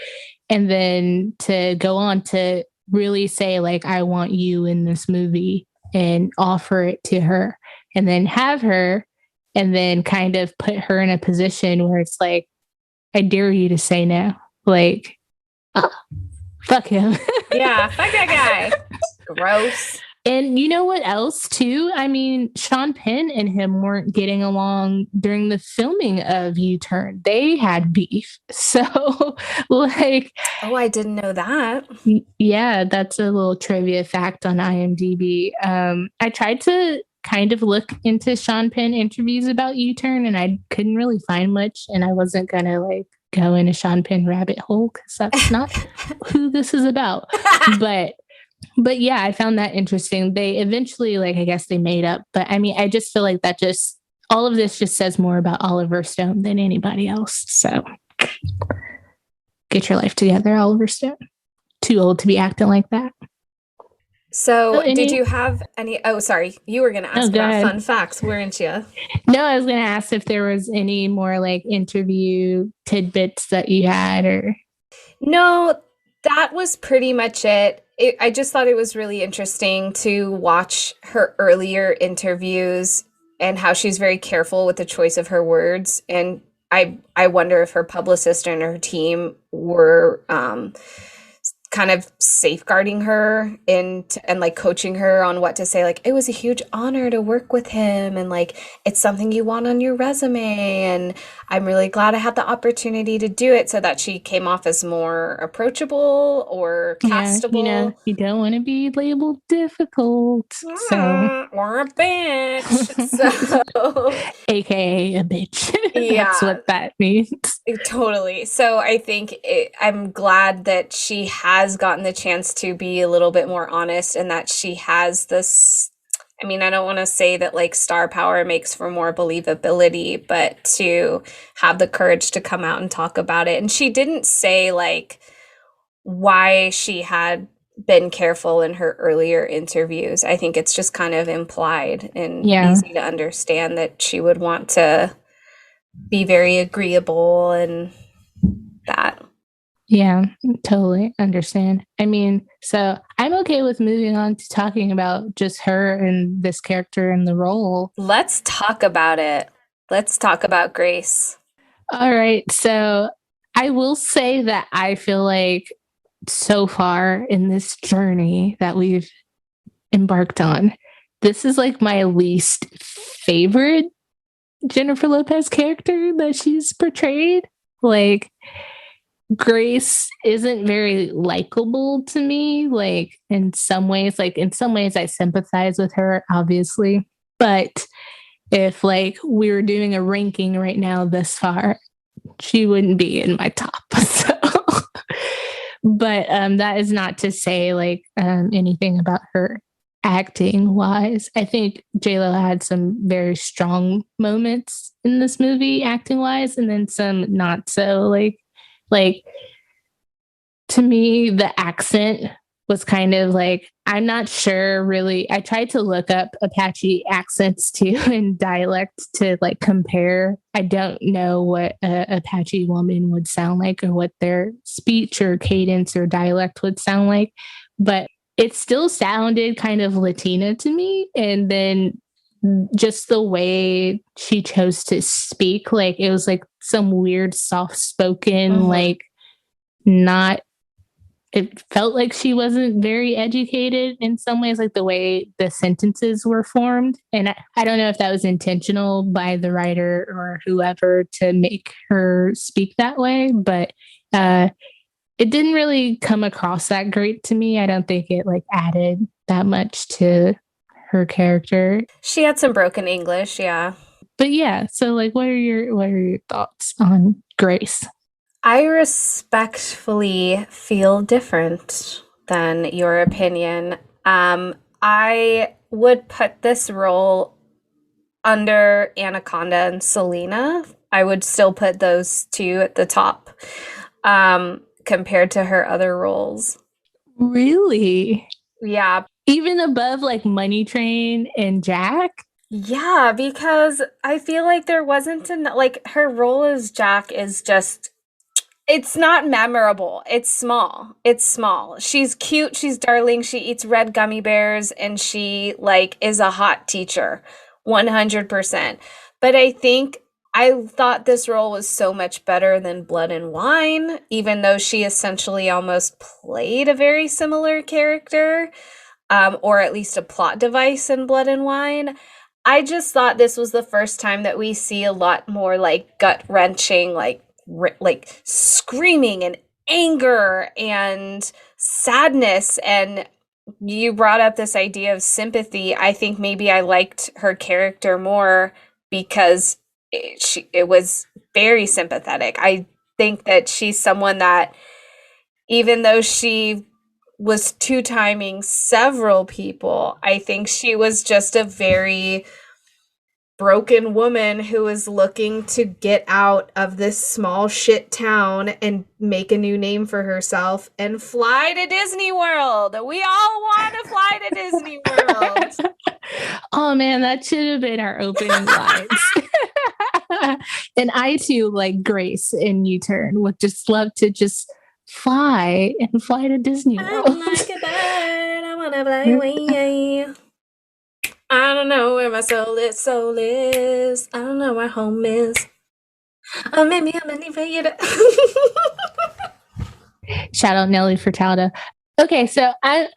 And then to go on to really say, like, I want you in this movie and offer it to her and then have her and then kind of put her in a position where it's like, I dare you to say no. Like, fuck him. Yeah, fuck that guy. Gross. And you know what else, too? I mean, Sean Penn and him weren't getting along during the filming of U-Turn. They had beef. So, like... Oh, I didn't know that. Yeah, that's a little trivia fact on IMDb. I tried to kind of look into Sean Penn interviews about U-Turn, and I couldn't really find much. And I wasn't going to, like, go in a Sean Penn rabbit hole, because that's not who this is about. But yeah, I found that interesting. They eventually, like, I guess they made up. But I mean, I just feel like all of this just says more about Oliver Stone than anybody else. So get your life together, Oliver Stone. Too old to be acting like that. So did you have any... Oh, sorry. You were going to ask about fun facts, weren't you? No, I was going to ask if there was any more like interview tidbits that you had or... No, that was pretty much it. I just thought it was really interesting to watch her earlier interviews and how she's very careful with the choice of her words. And I wonder if her publicist and her team were kind of safeguarding her and like coaching her on what to say. Like, it was a huge honor to work with him, and like, it's something you want on your resume, and I'm really glad I had the opportunity to do it, so that she came off as more approachable or castable. Yeah, you don't want to be labeled difficult, or a bitch. So aka a bitch. Yeah, that's what that means. Totally. So I think I'm glad that she has gotten the chance to be a little bit more honest, and that she has this... I mean, I don't want to say that like star power makes for more believability, but to have the courage to come out and talk about it. And she didn't say like why she had been careful in her earlier interviews. I think it's just kind of implied and easy to understand that she would want to be very agreeable and that. Yeah, totally understand. I mean, so I'm okay with moving on to talking about just her and this character and the role. Let's talk about it. Let's talk about Grace. All right. So I will say that I feel like so far in this journey that we've embarked on, this is like my least favorite Jennifer Lopez character that she's portrayed. Like, Grace isn't very likable to me, like in some ways I sympathize with her, obviously. But if like we were doing a ranking right now this far, she wouldn't be in my top. So, but that is not to say like anything about her acting wise. I think JLo had some very strong moments in this movie acting wise, and then some not so. Like to me, the accent was kind of like, I'm not sure really. I tried to look up Apache accents too and dialect to like compare. I don't know what a Apache woman would sound like or what their speech or cadence or dialect would sound like, but it still sounded kind of Latina to me. And then just the way she chose to speak, like it was like some weird soft spoken, like not, it felt like she wasn't very educated in some ways, like the way the sentences were formed. And I don't know if that was intentional by the writer or whoever to make her speak that way, but it didn't really come across that great to me. I don't think it like added that much to her character. She had some broken English, yeah. But yeah, so like what are your thoughts on Grace? I respectfully feel different than your opinion. I would put this role under Anaconda and Selena. I would still put those two at the top compared to her other roles. Really? Yeah. Even above like Money Train and Jack? Yeah, because I feel like there wasn't like her role as Jack is just, it's not memorable. It's small. It's small. She's cute. She's darling. She eats red gummy bears and she like is a hot teacher. 100%. But I thought this role was so much better than Blood and Wine, even though she essentially almost played a very similar character, or at least a plot device in Blood and Wine. I just thought this was the first time that we see a lot more like gut-wrenching, like screaming and anger and sadness. And you brought up this idea of sympathy. I think maybe I liked her character more because it was very sympathetic. I think that she's someone that, even though she was two-timing several people, I think she was just a very broken woman who is looking to get out of this small shit town and make a new name for herself and fly to Disney World. We all want to fly to Disney World. Oh man, that should have been our opening lines. And I too, like Grace in U-Turn, would just love to just fly to Disney World. I'm like a bird, I want to fly away. I don't know where my soul is. I don't know where home is. Oh, maybe I'm ready for you to. Shout out Nelly Furtado. Okay, so I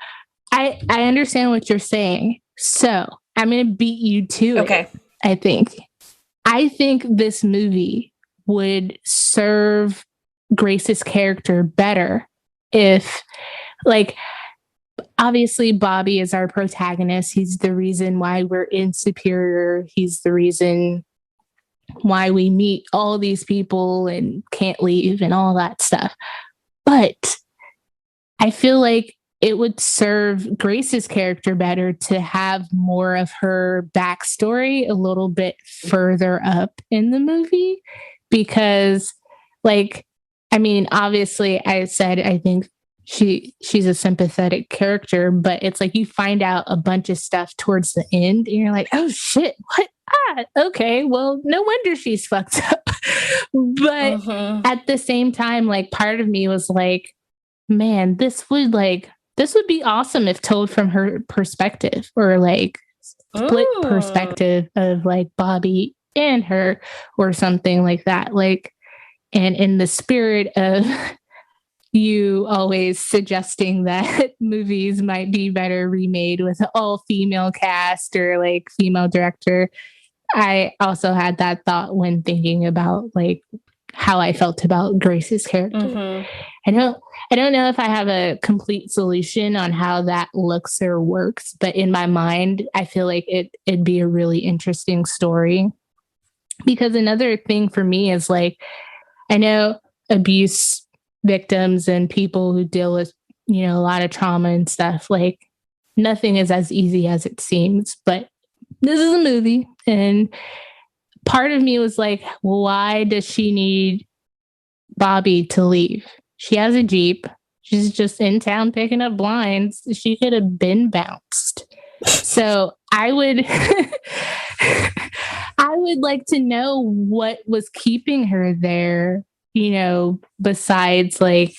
understand what you're saying. So I'm gonna beat you to it. Okay. I think this movie would serve Grace's character better if, like, obviously Bobby is our protagonist. He's the reason why we're in Superior. He's the reason why we meet all these people and can't leave and all that stuff. But I feel like it would serve Grace's character better to have more of her backstory a little bit further up in the movie. Because, like, I mean, obviously I said I think she's a sympathetic character, but it's like you find out a bunch of stuff towards the end and you're like, oh shit, what? Okay, well, no wonder she's fucked up. But at the same time, like, part of me was like, man, this would be awesome if told from her perspective, or like split perspective of like Bobby and her or something like that. Like, and in the spirit of you always suggesting that movies might be better remade with an all-female cast or like female director, I also had that thought when thinking about like how I felt about Grace's character. I don't know if I have a complete solution on how that looks or works, but in my mind, I feel like it'd be a really interesting story. Because another thing for me is like, I know abuse victims and people who deal with, you know, a lot of trauma and stuff, like nothing is as easy as it seems, but this is a movie. And part of me was like, why does she need Bobby to leave? She has a Jeep. She's just in town picking up blinds. She could have been bounced. So I would I would like to know what was keeping her there, besides like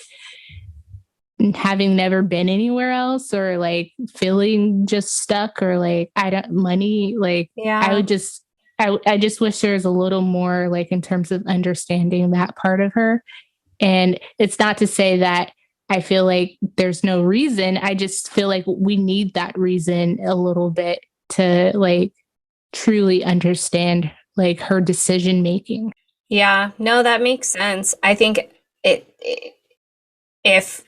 having never been anywhere else, or like feeling just stuck, or like I don't money. Like Yeah. I just wish there was a little more like in terms of understanding that part of her. And it's not to say that I feel like there's no reason. I just feel like we need that reason a little bit to like truly understand like her decision making. Yeah, no, that makes sense. I think if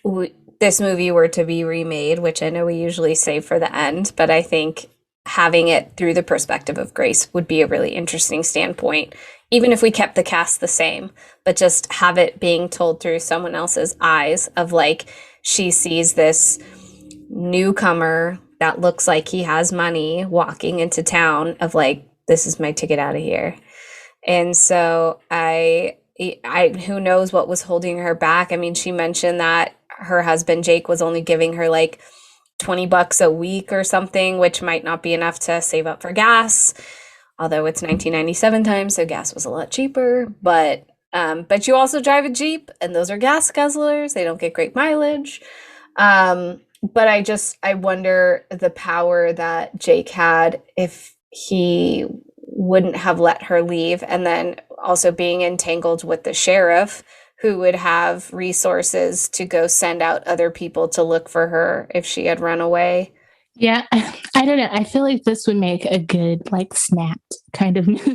this movie were to be remade, which I know we usually save for the end, but I think having it through the perspective of Grace would be a really interesting standpoint, even if we kept the cast the same, but just have it being told through someone else's eyes of like, she sees this newcomer that looks like he has money walking into town of like, this is my ticket out of here. And so I who knows what was holding her back. I mean, she mentioned that her husband Jake was only giving her like $20 a week or something, which might not be enough to save up for gas. Although it's 1997 time, so gas was a lot cheaper. But you also drive a Jeep, and those are gas guzzlers. They don't get great mileage. But I wonder the power that Jake had if he wouldn't have let her leave, and then also being entangled with the sheriff who would have resources to go send out other people to look for her if she had run away. Yeah, I don't know. I feel like this would make a good like snapped kind of movie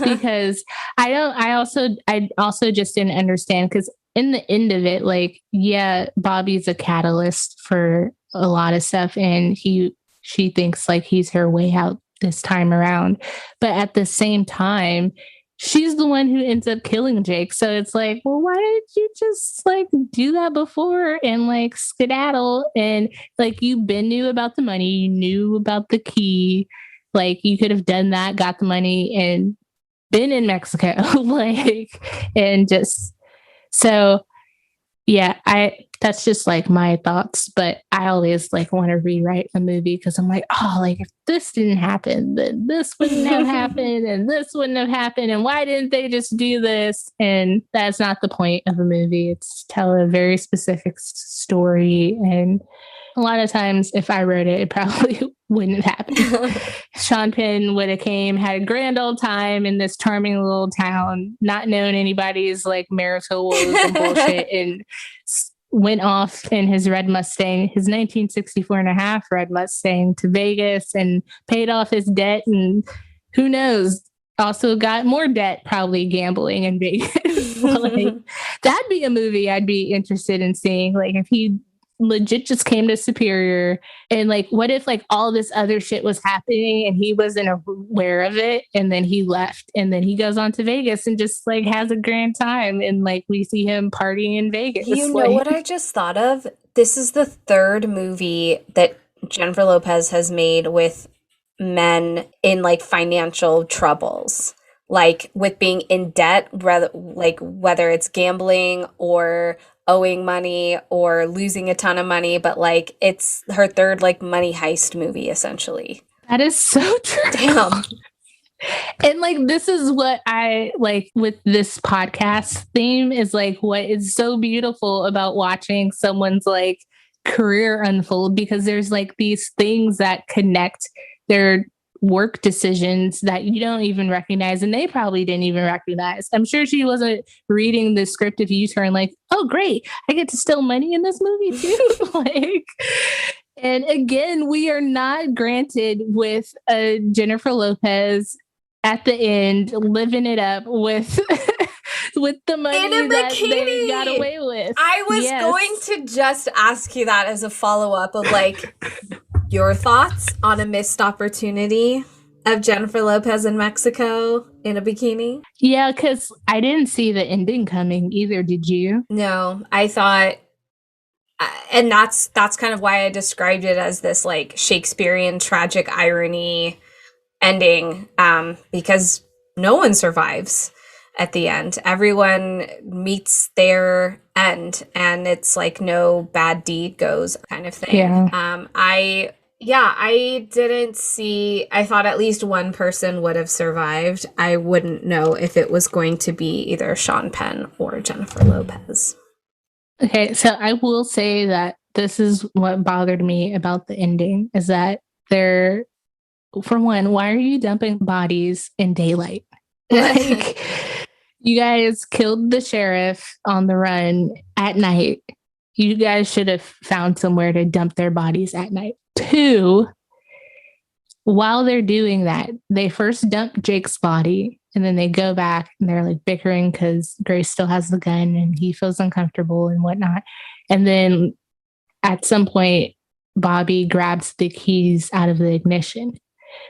because I also just didn't understand because in the end of it, like, yeah, Bobby's a catalyst for a lot of stuff, and she thinks like he's her way out this time around, but at the same time, she's the one who ends up killing Jake. So it's like, well, why didn't you just like do that before and like skedaddle? And like you knew about the money, you knew about the key, like you could have done that, got the money, and been in Mexico, like, and just so yeah, that's just like my thoughts, but I always like want to rewrite a movie because I'm like, oh, like if this didn't happen, then this wouldn't have happened, and this wouldn't have happened, and why didn't they just do this? And that's not the point of a movie. It's tell a very specific story, and a lot of times if I wrote it, it probably wouldn't happen. Sean Penn would have came, had a grand old time in this charming little town, not knowing anybody's like marital woes and bullshit, and went off in his red Mustang, his 1964 and a half red Mustang, to Vegas and paid off his debt, and who knows, also got more debt probably gambling in Vegas. Like, that'd be a movie I'd be interested in seeing. Like if he legit just came to Superior, and like what if like all this other shit was happening and he wasn't aware of it, and then he left, and then he goes on to Vegas and just like has a grand time, and like we see him partying in Vegas. You know like, what I just thought of? This is the third movie that Jennifer Lopez has made with men in like financial troubles, like with being in debt, rather like whether it's gambling or owing money or losing a ton of money, but like it's her third like money heist movie essentially. That is so true. Damn. And like this is what I like with this podcast theme is like what is so beautiful about watching someone's like career unfold, because there's like these things that connect their work decisions that you don't even recognize, and they probably didn't even recognize. I'm sure she wasn't reading the script of U-Turn like, oh great, I get to steal money in this movie too. Like, and again, we are not granted with Jennifer Lopez at the end living it up with with the money that they got away with. I was going to just ask you that as a follow-up of like your thoughts on a missed opportunity of Jennifer Lopez in Mexico in a bikini. Yeah, because I didn't see the ending coming either. Did you? No, I thought, and that's kind of why I described it as this like Shakespearean tragic irony ending, because no one survives at the end. Everyone meets their end, and it's like no bad deed goes kind of thing. Yeah. I didn't see, I thought at least one person would have survived. I wouldn't know if it was going to be either Sean Penn or Jennifer Lopez. Okay, so I will say that this is what bothered me about the ending is that they're, for one, why are you dumping bodies in daylight? Like, you guys killed the sheriff on the run at night. You guys should have found somewhere to dump their bodies at night. Two, while they're doing that, they first dump Jake's body and then they go back and they're like bickering because Grace still has the gun and he feels uncomfortable and whatnot. And then at some point, Bobby grabs the keys out of the ignition.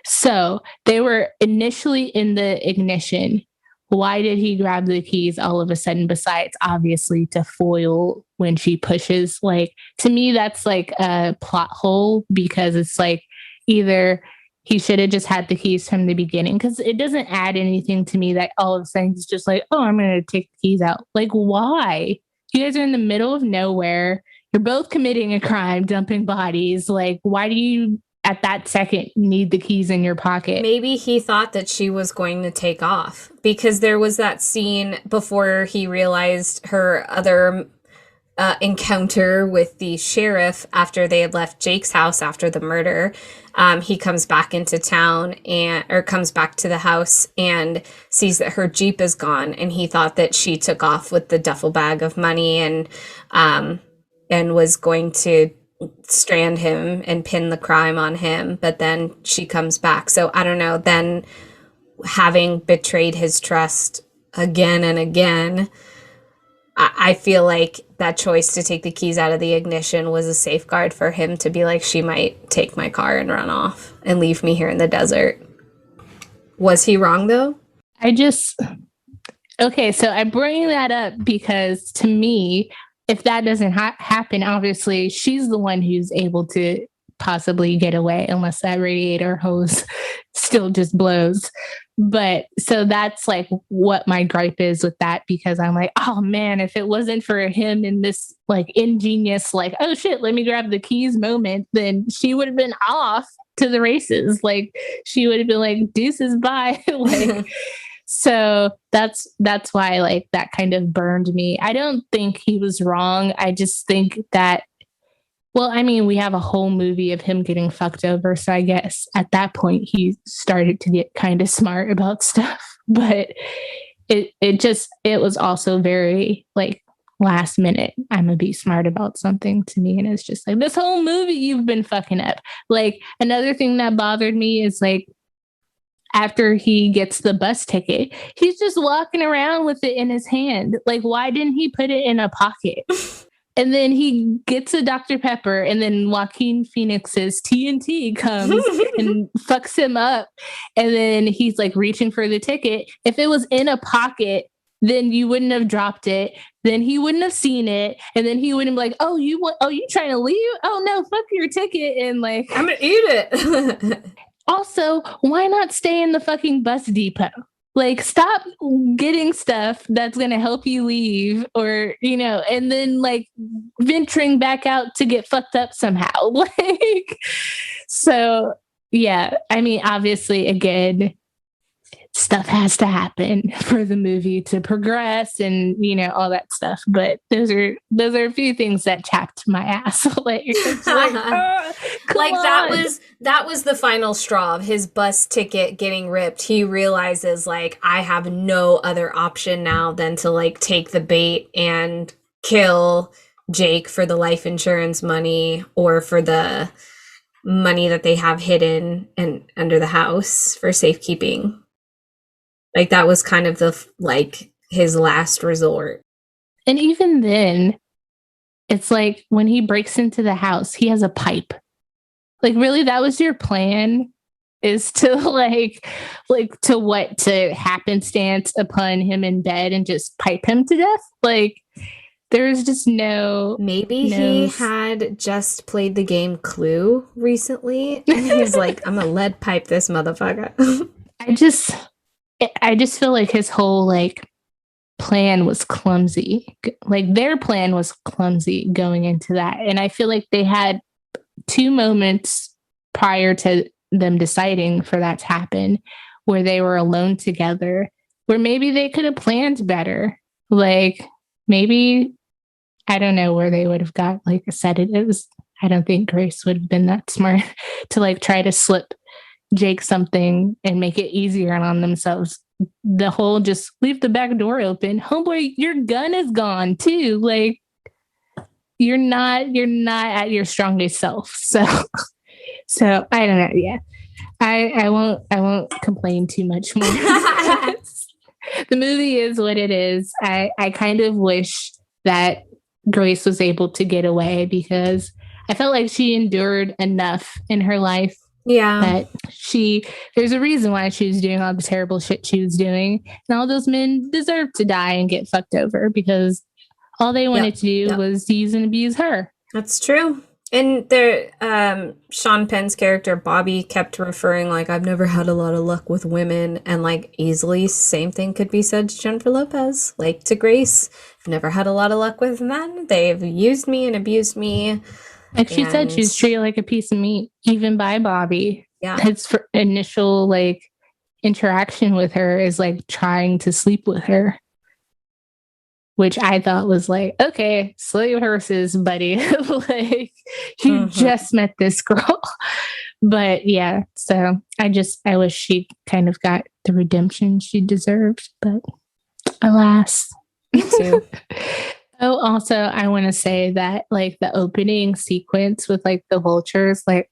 So they were initially in the ignition. Why did he grab the keys all of a sudden, besides obviously to foil when she pushes? Like, to me, that's like a plot hole because it's like either he should have just had the keys from the beginning, because it doesn't add anything to me that all of a sudden it's just like, oh, I'm going to take the keys out. Like, why? You guys are in the middle of nowhere. You're both committing a crime, dumping bodies. Like, why do you at that second need the keys in your pocket? Maybe he thought that she was going to take off because there was that scene before he realized her other encounter with the sheriff after they had left Jake's house after the murder. He comes back into town or comes back to the house and sees that her Jeep is gone, and he thought that she took off with the duffel bag of money and was going to strand him and pin the crime on him, but then she comes back. So I don't know, then having betrayed his trust again and again, I feel like that choice to take the keys out of the ignition was a safeguard for him to be like, she might take my car and run off and leave me here in the desert. Was he wrong though? Okay, so I bring that up because to me, if that doesn't happen, obviously she's the one who's able to possibly get away unless that radiator hose still just blows. But so that's like what my gripe is with that, because I'm like, oh man, if it wasn't for him in this like ingenious, like, oh shit, let me grab the keys moment, then she would have been off to the races. Like, she would have been like, deuces, bye. Like, so that's why like that kind of burned me. I don't think he was wrong. I just think that, well, I mean, we have a whole movie of him getting fucked over. So I guess at that point he started to get kind of smart about stuff. But it was also very like last minute, I'm gonna be smart about something to me. And it's just like, this whole movie you've been fucking up. Like, another thing that bothered me is like, after he gets the bus ticket, he's just walking around with it in his hand. Like, why didn't he put it in a pocket? And then he gets a Dr. Pepper, and then Joaquin Phoenix's TNT comes and fucks him up. And then he's like reaching for the ticket. If it was in a pocket, then you wouldn't have dropped it. Then he wouldn't have seen it. And then he wouldn't be like, oh, you trying to leave? Oh no, fuck your ticket. And like, I'm gonna eat it. Also, why not stay in the fucking bus depot? Like, stop getting stuff that's going to help you leave, or, you know, and then like venturing back out to get fucked up somehow. Like, so yeah, I mean, obviously, again, stuff has to happen for the movie to progress and, you know, all that stuff. But those are a few things that chapped my ass. Like, that was the final straw of his bus ticket getting ripped. He realizes like, I have no other option now than to like take the bait and kill Jake for the life insurance money or for the money that they have hidden and under the house for safekeeping. Like, that was kind of his last resort. And even then, it's like when he breaks into the house, he has a pipe. Like, really, that was your plan? Is to to happenstance upon him in bed and just pipe him to death? Like, there's just no... Maybe he had just played the game Clue recently, and he's like, I'm gonna lead pipe this motherfucker. I just feel like his whole like plan was clumsy. Like their plan was clumsy going into that. And I feel like they had 2 moments prior to them deciding for that to happen where they were alone together, where maybe they could have planned better. Like maybe, I don't know where they would have got like sedatives. I don't think Grace would have been that smart to like try to slip Jake something and make it easier on themselves. The whole just leave the back door open. Homeboy, your gun is gone too. Like you're not at your strongest self. So I don't know. Yeah. I won't complain too much more. The movie is what it is. I kind of wish that Grace was able to get away because I felt like she endured enough in her life. Yeah. That there's a reason why she was doing all the terrible shit she was doing. And all those men deserve to die and get fucked over because all they wanted to do was use and abuse her. That's true. And there, Sean Penn's character, Bobby, kept referring like, I've never had a lot of luck with women. And like easily same thing could be said to Jennifer Lopez, like to Grace. I've never had a lot of luck with men. They've used me and abused me. Like she said, she was treated like a piece of meat, even by Bobby. Yeah. His initial like interaction with her is like trying to sleep with her, which I thought was like, okay, slow your horses, buddy. Like you just met this girl. But yeah, so I wish she kind of got the redemption she deserved, but alas. Me too. Oh, also, I want to say that like the opening sequence with like the vultures, like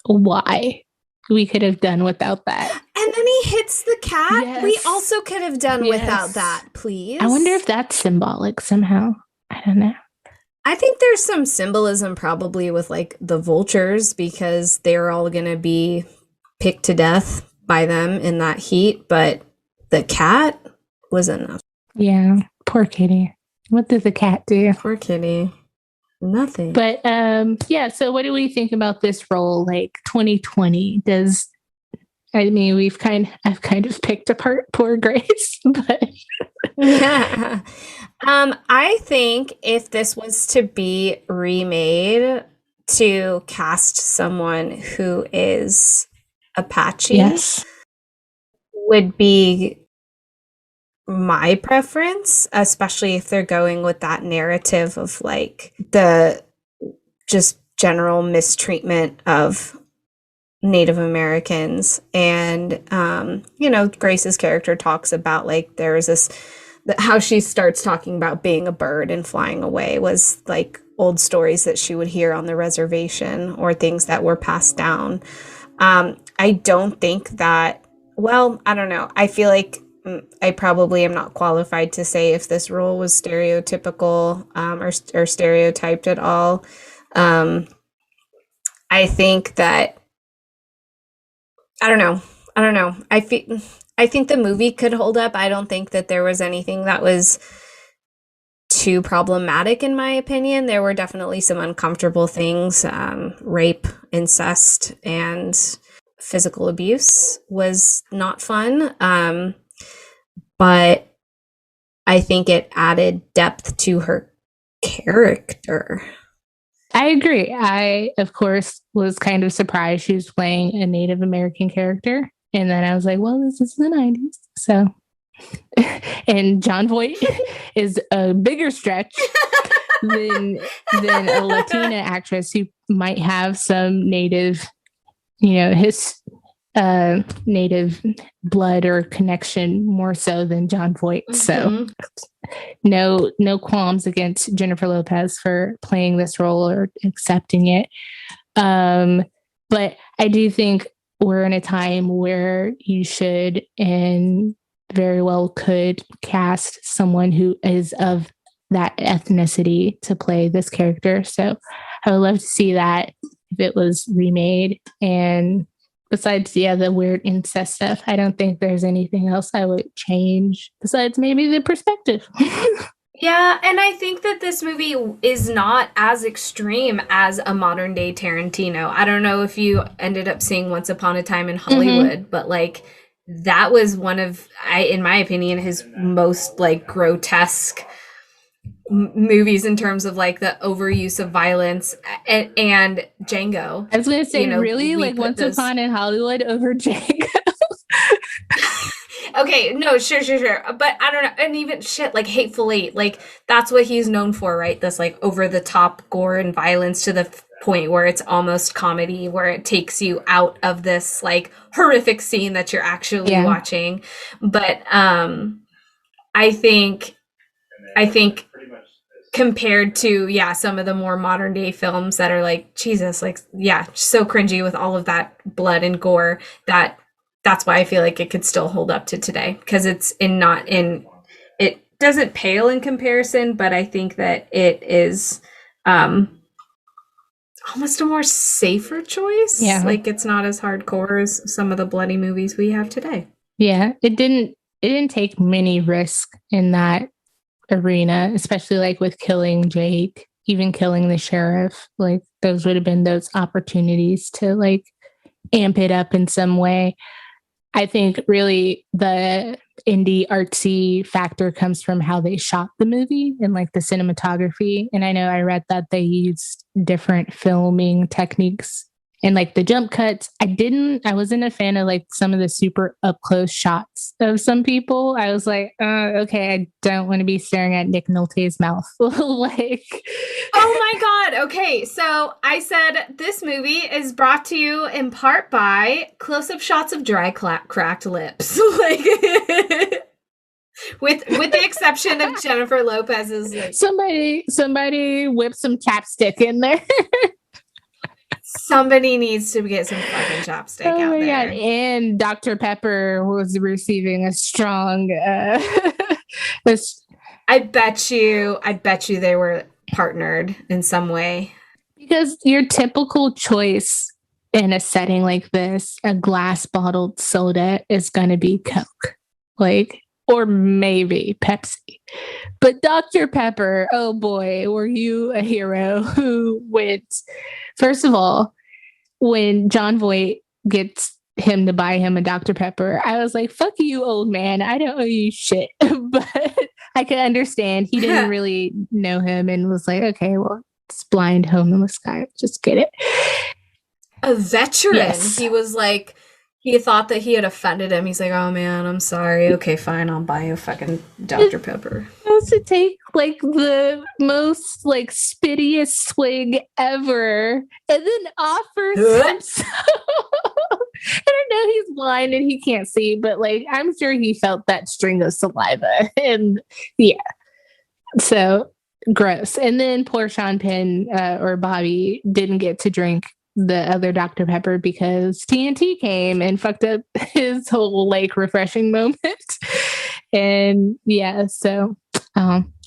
why? We could have done without that. And then he hits the cat. Yes. We also could have done without that, please. I wonder if that's symbolic somehow. I don't know. I think there's some symbolism probably with like the vultures because they're all going to be picked to death by them in that heat. But the cat was enough. Yeah. Poor kitty. What did the cat do? Poor kitty. Nothing. But yeah, so what do we think about this role? Like 2020 I've kind of picked apart poor Grace, but yeah. I think if this was to be remade, to cast someone who is Apache, yes, would be my preference, especially if they're going with that narrative of like the just general mistreatment of Native Americans. And Grace's character talks about like there was this how she starts talking about being a bird and flying away was like old stories that she would hear on the reservation or things that were passed down. I don't think that, well, I don't know. I feel like I probably am not qualified to say if this role was stereotypical or stereotyped at all. I think that I don't know. I think the movie could hold up. I don't think that there was anything that was too problematic in my opinion. There were definitely some uncomfortable things. Rape, incest, and physical abuse was not fun. But I think it added depth to her character. I agree. I, of course, was kind of surprised she was playing a Native American character. And then I was like, well, this is the 90s. So, and John Voight is a bigger stretch than a Latina actress who might have some Native, his Native blood or connection more so than John Voight. So no qualms against Jennifer Lopez for playing this role or accepting it. But I do think we're in a time where you should and very well could cast someone who is of that ethnicity to play this character. So I would love to see that if it was remade. And besides, the weird incest stuff, I don't think there's anything else I would change besides maybe the perspective. Yeah, and I think that this movie is not as extreme as a modern day Tarantino. I don't know if you ended up seeing Once Upon a Time in Hollywood, but like that was one of, in my opinion, his most like grotesque movies in terms of like the overuse of violence, and Django. I was going to say, really? We Like put Once those. Upon in Hollywood over Jake? Okay, no, sure, but I don't know, and even shit like Hateful Eight, like that's what he's known for, right? This like over the top gore and violence to the point where it's almost comedy, where it takes you out of this like horrific scene that you're actually Yeah. watching. But I think I think compared to some of the more modern day films that are like Jesus, like so cringy with all of that blood and gore, that's why I feel like it could still hold up to today, because it's not in it doesn't pale in comparison, but I think that it is almost a more safer choice. Yeah. Like it's not as hardcore as some of the bloody movies we have today. Yeah, it didn't take many risks in that arena, especially like with killing Jake, even killing the sheriff. Like those would have been those opportunities to like amp it up in some way. I think really the indie artsy factor comes from how they shot the movie and like the cinematography. And I know I read that they used different filming techniques and like the jump cuts. I wasn't a fan of like some of the super up close shots of some people. I was like, okay, I don't want to be staring at Nick Nolte's mouth. Like, oh my God. Okay. So I said this movie is brought to you in part by close up shots of dry cracked lips. Like, with the exception of Jennifer Lopez's. Like, somebody whip some chapstick in there. Somebody needs to get some fucking chapstick out there. God. And Dr. Pepper was receiving a strong. I bet you they were partnered in some way. Because your typical choice in a setting like this, a glass bottled soda, is going to be Coke, like, or maybe Pepsi. But Dr. Pepper, oh boy, were you a hero who went. First of all, when John Voight gets him to buy him a Dr. Pepper, I was like, fuck you, old man. I don't owe you shit. But I could understand. He didn't really know him and was like, okay, well, it's blind homeless guy. Just get it. A veteran. Yes. He was like, he thought that he had offended him. He's like, oh man, I'm sorry. Okay, fine. I'll buy you a fucking Dr. Pepper. To take like the most like spittiest swig ever and then offers him. I don't know, he's blind and he can't see, but like I'm sure he felt that string of saliva. And yeah. So gross. And then poor Sean Penn or Bobby didn't get to drink the other Dr. Pepper because TNT came and fucked up his whole like refreshing moment. And yeah, so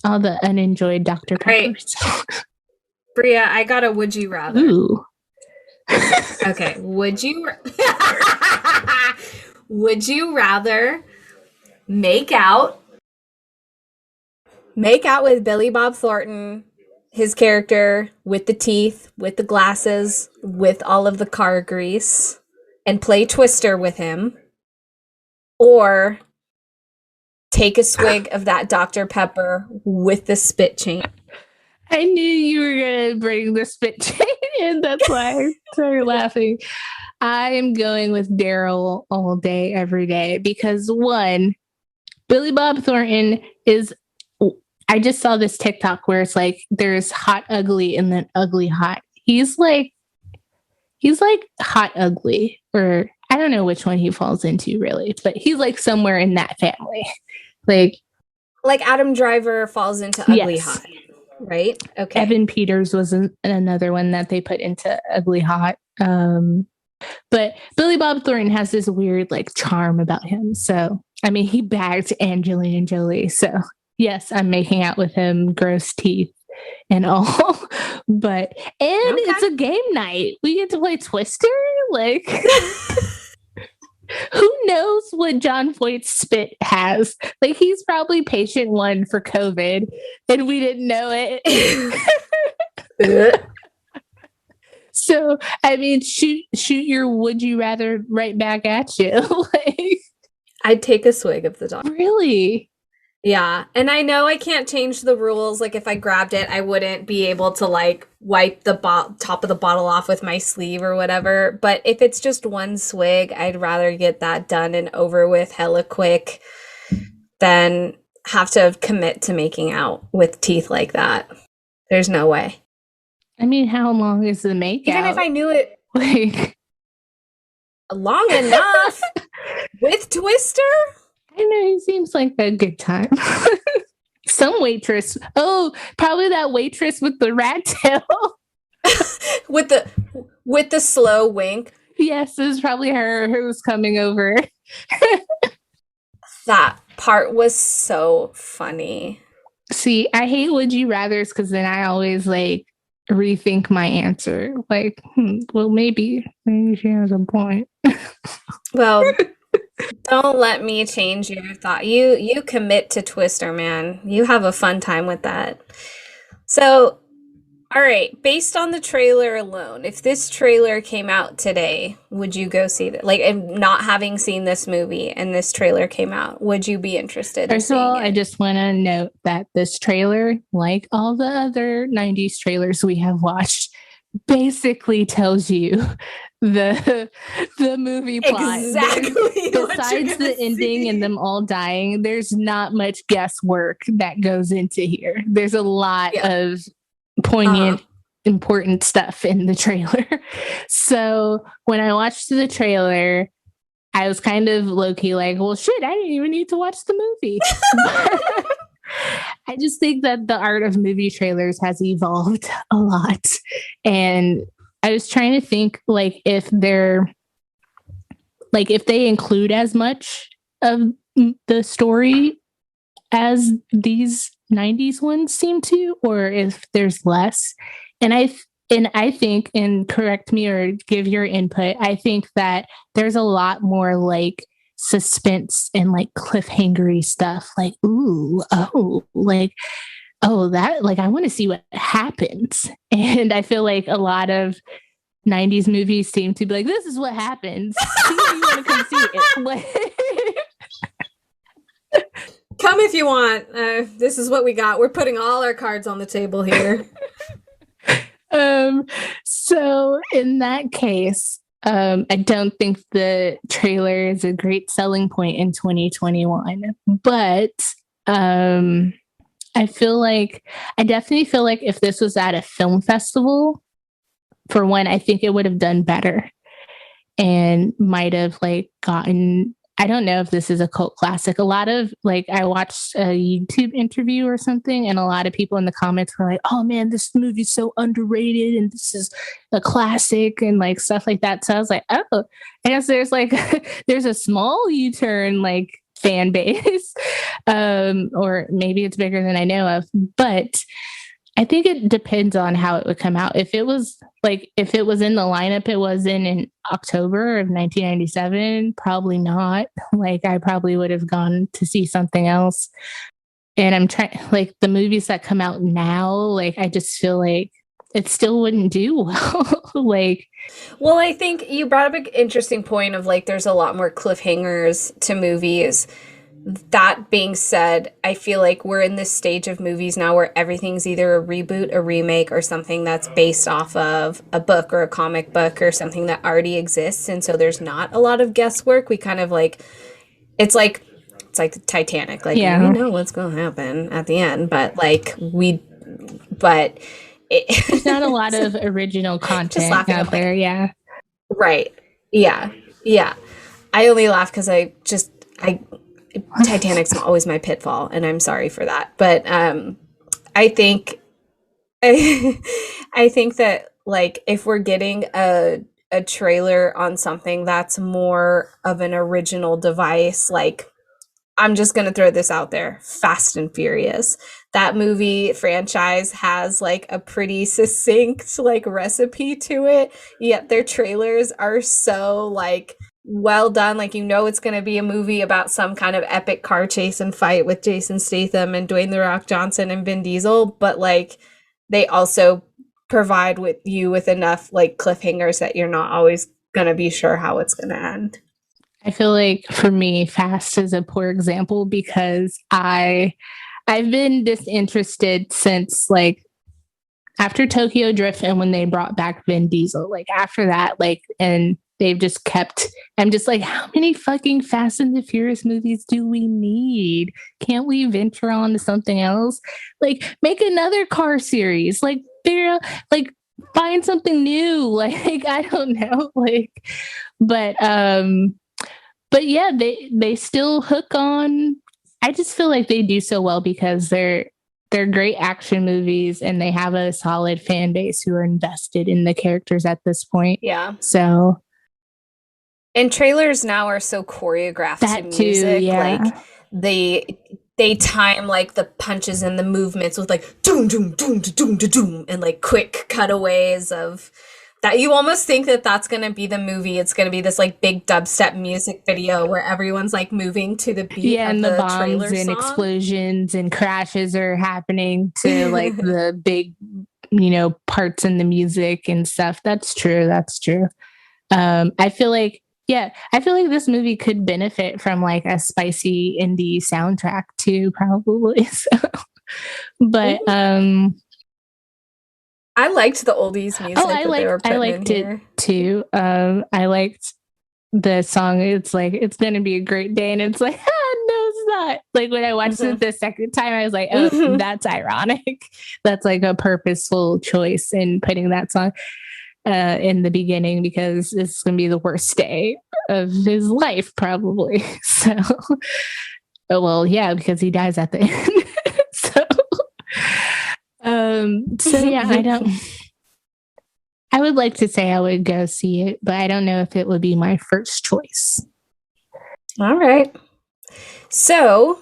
all the unenjoyed Dr. Peppers. Right. Bria, I got a would you rather. Ooh. Okay, would you rather make out with Billy Bob Thornton, his character, with the teeth, with the glasses, with all of the car grease, and play Twister with him, or take a swig of that Dr. Pepper with the spit chain? I knew you were going to bring the spit chain in. That's why I started laughing. I am going with Daryl all day, every day, because one, Billy Bob Thornton is, I just saw this TikTok where it's like, there's hot, ugly, and then ugly, hot. He's like hot, ugly, or I don't know which one he falls into really, but he's like somewhere in that family. Like Adam Driver falls into ugly, yes. Hot. Right? Okay. Evan Peters was another one that they put into ugly, hot. But Billy Bob Thornton has this weird like charm about him. So, I mean, he bagged Angelina Jolie. So, yes, I'm making out with him, gross teeth and all. But, and it's a game night. We get to play Twister. Like, who knows what John Voight's spit has? Like, he's probably patient 1 for COVID, and we didn't know it. So, I mean, shoot your would you rather right back at you. Like, I'd take a swig of the Dr. Really? Yeah, and I know I can't change the rules. Like if I grabbed it, I wouldn't be able to like wipe the top of the bottle off with my sleeve or whatever. But if it's just one swig, I'd rather get that done and over with hella quick than have to commit to making out with teeth like that. There's no way. I mean, how long is the makeout? Even if I knew it like long enough with Twister. I know, he seems like a good time. Some waitress. Oh, probably that waitress with the rat tail. with the slow wink. Yes, it was probably her who was coming over. That part was so funny. See, I hate would you rathers because then I always like rethink my answer. Like, well, maybe she has a point. Well, don't let me change your thought. You commit to Twister, man. You have a fun time with that. So, all right, based on the trailer alone, if this trailer came out today, would you go see it? Like, and not having seen this movie and this trailer came out, would you be interested in First of all, seeing it? I just want to note that this trailer, like all the other 90s trailers we have watched, basically tells you the movie plot. Exactly. Besides the ending and them all dying, there's not much guesswork that goes into here. There's a lot of poignant, important stuff in the trailer. So when I watched the trailer, I was kind of low-key like, well, shit, I didn't even need to watch the movie. I just think that the art of movie trailers has evolved a lot. And I was trying to think like if they're like if they include as much of the story as these 90s ones seem to, or if there's less. And I think, and correct me or give your input, I think that there's a lot more like suspense and like cliffhangery stuff, like that, like I want to see what happens. And I feel like a lot of 90s movies seem to be like, this is what happens. See if you want to come see it. Come if you want. This is what we got. We're putting all our cards on the table here. So in that case, I don't think the trailer is a great selling point in 2021, but I definitely feel like if this was at a film festival, for one, I think it would have done better and might have like gotten, I don't know if this is a cult classic. A lot of like, I watched a YouTube interview or something, and a lot of people in the comments were like, oh man, this movie's so underrated and this is a classic and like stuff like that. So I was like, oh, I guess there's like, there's a small U-turn like fan base, or maybe it's bigger than I know of, but I think it depends on how it would come out. If it was in the lineup, it was in October of 1997, probably not. Like I probably would have gone to see something else. And I'm trying, like the movies that come out now, like I just feel like it still wouldn't do well. Well, I think you brought up an interesting point of like there's a lot more cliffhangers to movies. That being said, I feel like we're in this stage of movies now where everything's either a reboot, a remake, or something that's based off of a book or a comic book or something that already exists. And so there's not a lot of guesswork. We kind of like, it's like the Titanic. Like, we know what's going to happen at the end, but there's not a lot of original content out there. Yeah. Right. Yeah. Yeah. I only laugh because Titanic's always my pitfall, and I'm sorry for that. But I think that like if we're getting a trailer on something that's more of an original device, like I'm just gonna throw this out there, Fast and Furious. That movie franchise has like a pretty succinct like recipe to it, yet their trailers are so like well done. Like, you know, it's going to be a movie about some kind of epic car chase and fight with Jason Statham and Dwayne The Rock Johnson and Vin Diesel. But like, they also provide with you with enough like cliffhangers that you're not always going to be sure how it's going to end. I feel like for me, Fast is a poor example because I've been disinterested since like after Tokyo Drift and when they brought back Vin Diesel. Like after that, like, and they've just kept, I'm just like, how many fucking Fast and the Furious movies do we need? Can't we venture on to something else? Like make another car series, like figure out, like find something new. Like, I don't know. Like, but yeah, they still hook on. I just feel like they do so well because they're great action movies and they have a solid fan base who are invested in the characters at this point. Yeah. So, and trailers now are so choreographed to music. Too, yeah. Like they time like the punches and the movements with like doom doom doom doom doom doom and like quick cutaways of that. You almost think that that's going to be the movie. It's going to be this like big dubstep music video where everyone's like moving to the beat of and the bombs trailer and song. Explosions and crashes are happening to like the big, parts in the music and stuff. That's true. I feel like this movie could benefit from like a spicy indie soundtrack too, probably. So, but I liked the oldies music they were putting in here. It too. I liked the song. It's like, it's going to be a great day. And it's like, no, it's not. Like when I watched it the second time, I was like, oh, that's ironic. That's like a purposeful choice in putting that song in the beginning because it's going to be the worst day of his life, probably. So, well, yeah, because he dies at the end. So yeah, I would like to say I would go see it, but I don't know if it would be my first choice. All right. So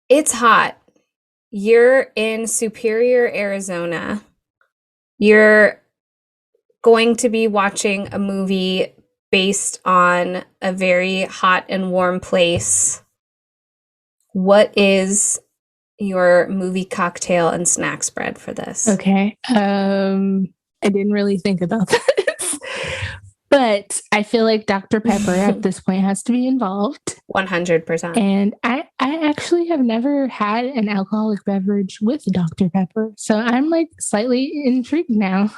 it's hot. You're in Superior, Arizona. You're going to be watching a movie based on a very hot and warm place. What is your movie cocktail and snack spread for this? Okay. I didn't really think about this, but I feel like Dr. Pepper at this point has to be involved. 100%. And I actually have never had an alcoholic beverage with Dr. Pepper. So I'm like slightly intrigued now.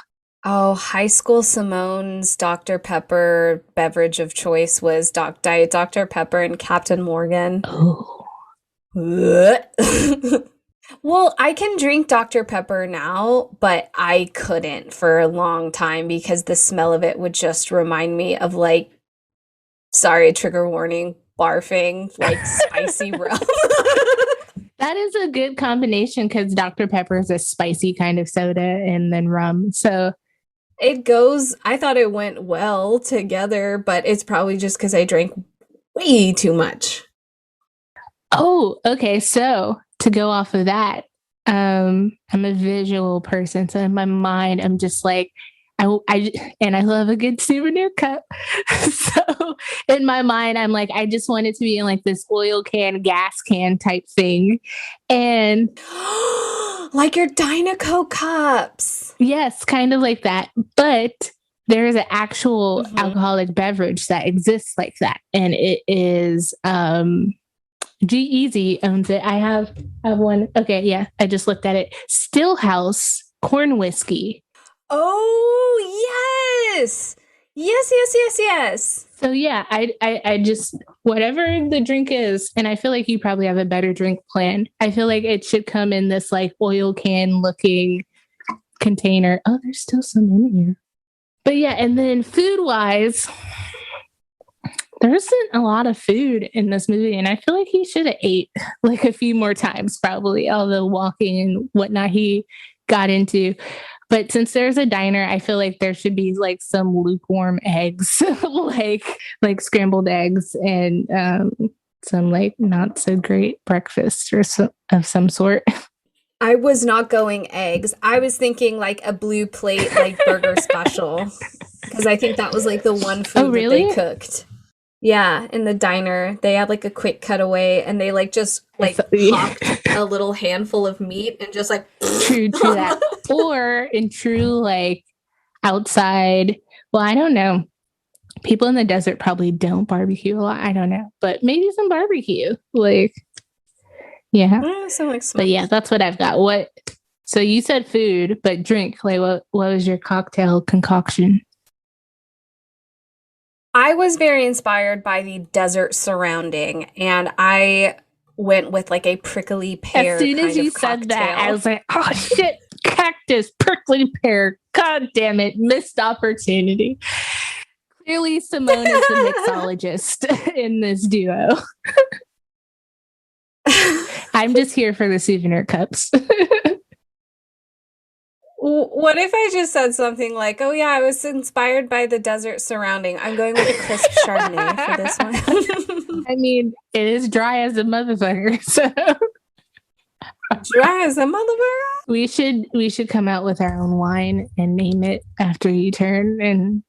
Oh, high school Simone's Dr. Pepper beverage of choice was Diet Dr. Pepper and Captain Morgan. Oh. Well, I can drink Dr. Pepper now, but I couldn't for a long time because the smell of it would just remind me of like, sorry, trigger warning, barfing, like spicy rum. That is a good combination because Dr. Pepper is a spicy kind of soda and then rum. So it goes, I thought it went well together, but it's probably just because I drank way too much. Oh, okay. So to go off of that, I'm a visual person. So in my mind, I'm just like, I love a good souvenir cup. So in my mind, I'm like, I just want it to be in like this oil can, gas can type thing. And like your Dynaco cups. Yes, kind of like that. But there is an actual alcoholic beverage that exists like that. And it is G-Eazy owns it. I have one. Okay, yeah. I just looked at it. Stillhouse corn whiskey. Oh, yes. Yes. So yeah, I just, whatever the drink is, and I feel like you probably have a better drink planned. I feel like it should come in this like oil can looking container. Oh, there's still some in here. But yeah, and then food wise, there isn't a lot of food in this movie, and I feel like he should have ate like a few more times, probably all the walking and whatnot he got into. But since there's a diner, I feel like there should be like some lukewarm eggs, like scrambled eggs and some like not so great breakfast or of some sort. I was not going eggs. I was thinking like a blue plate, like burger special, because I think that was like the one food that they cooked. Yeah, in the diner, they had like a quick cutaway, and they like just like popped a little handful of meat and just like true that. Or in true like outside. Well, I don't know. People in the desert probably don't barbecue a lot. I don't know, but maybe some barbecue. Like, yeah. But yeah, that's what I've got. What? So you said food, but drink. Like, what was your cocktail concoction? I was very inspired by the desert surrounding, and I went with like a prickly pear. As soon as you said that, I was like, oh shit, cactus, prickly pear. God damn it, missed opportunity. Clearly, Simone is the mixologist in this duo. I'm just here for the souvenir cups. What if I just said something like, oh yeah, I was inspired by the desert surrounding. I'm going with a crisp Chardonnay for this one. I mean, it is dry as a motherfucker, so dry as a motherfucker. We should come out with our own wine and name it after you turn and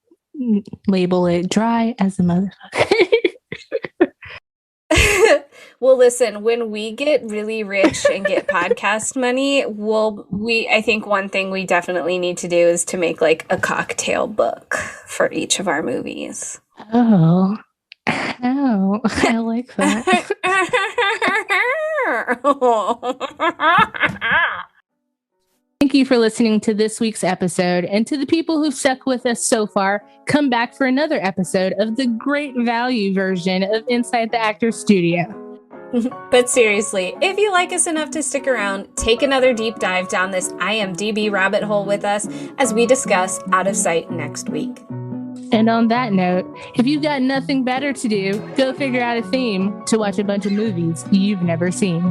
label it dry as a motherfucker. Well, listen, when we get really rich and get podcast money, I think one thing we definitely need to do is to make like a cocktail book for each of our movies. Oh, I like that. Thank you for listening to this week's episode. And to the people who've stuck with us so far, come back for another episode of the great value version of Inside the Actors Studio. But seriously, if you like us enough to stick around, take another deep dive down this IMDb rabbit hole with us as we discuss Out of Sight next week. And on that note, if you've got nothing better to do, go figure out a theme to watch a bunch of movies you've never seen.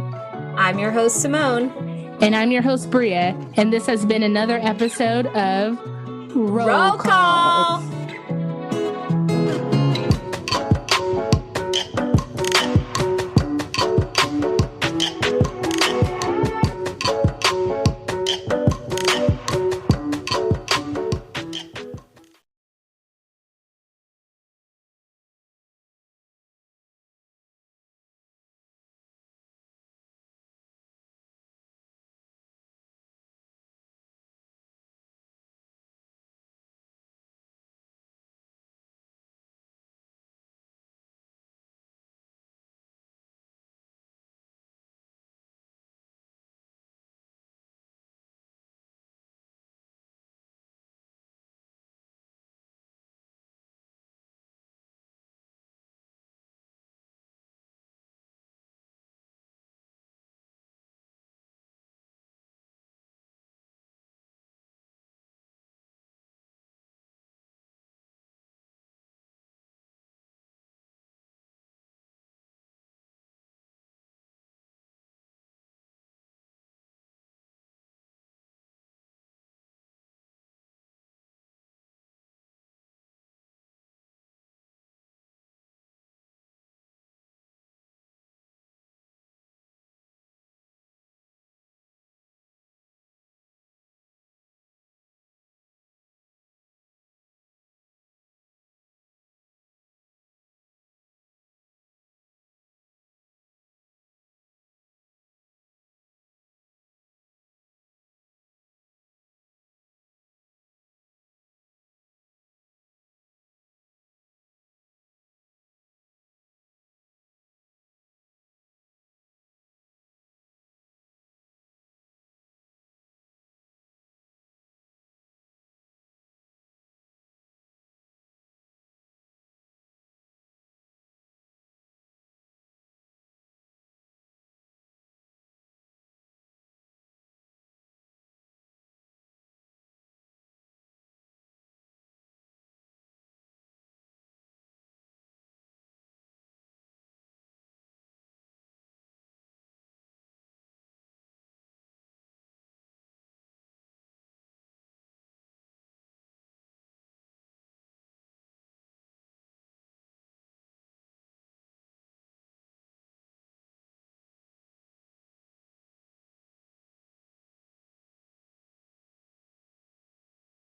I'm your host, Simone. And I'm your host, Bria. And this has been another episode of Roll Call.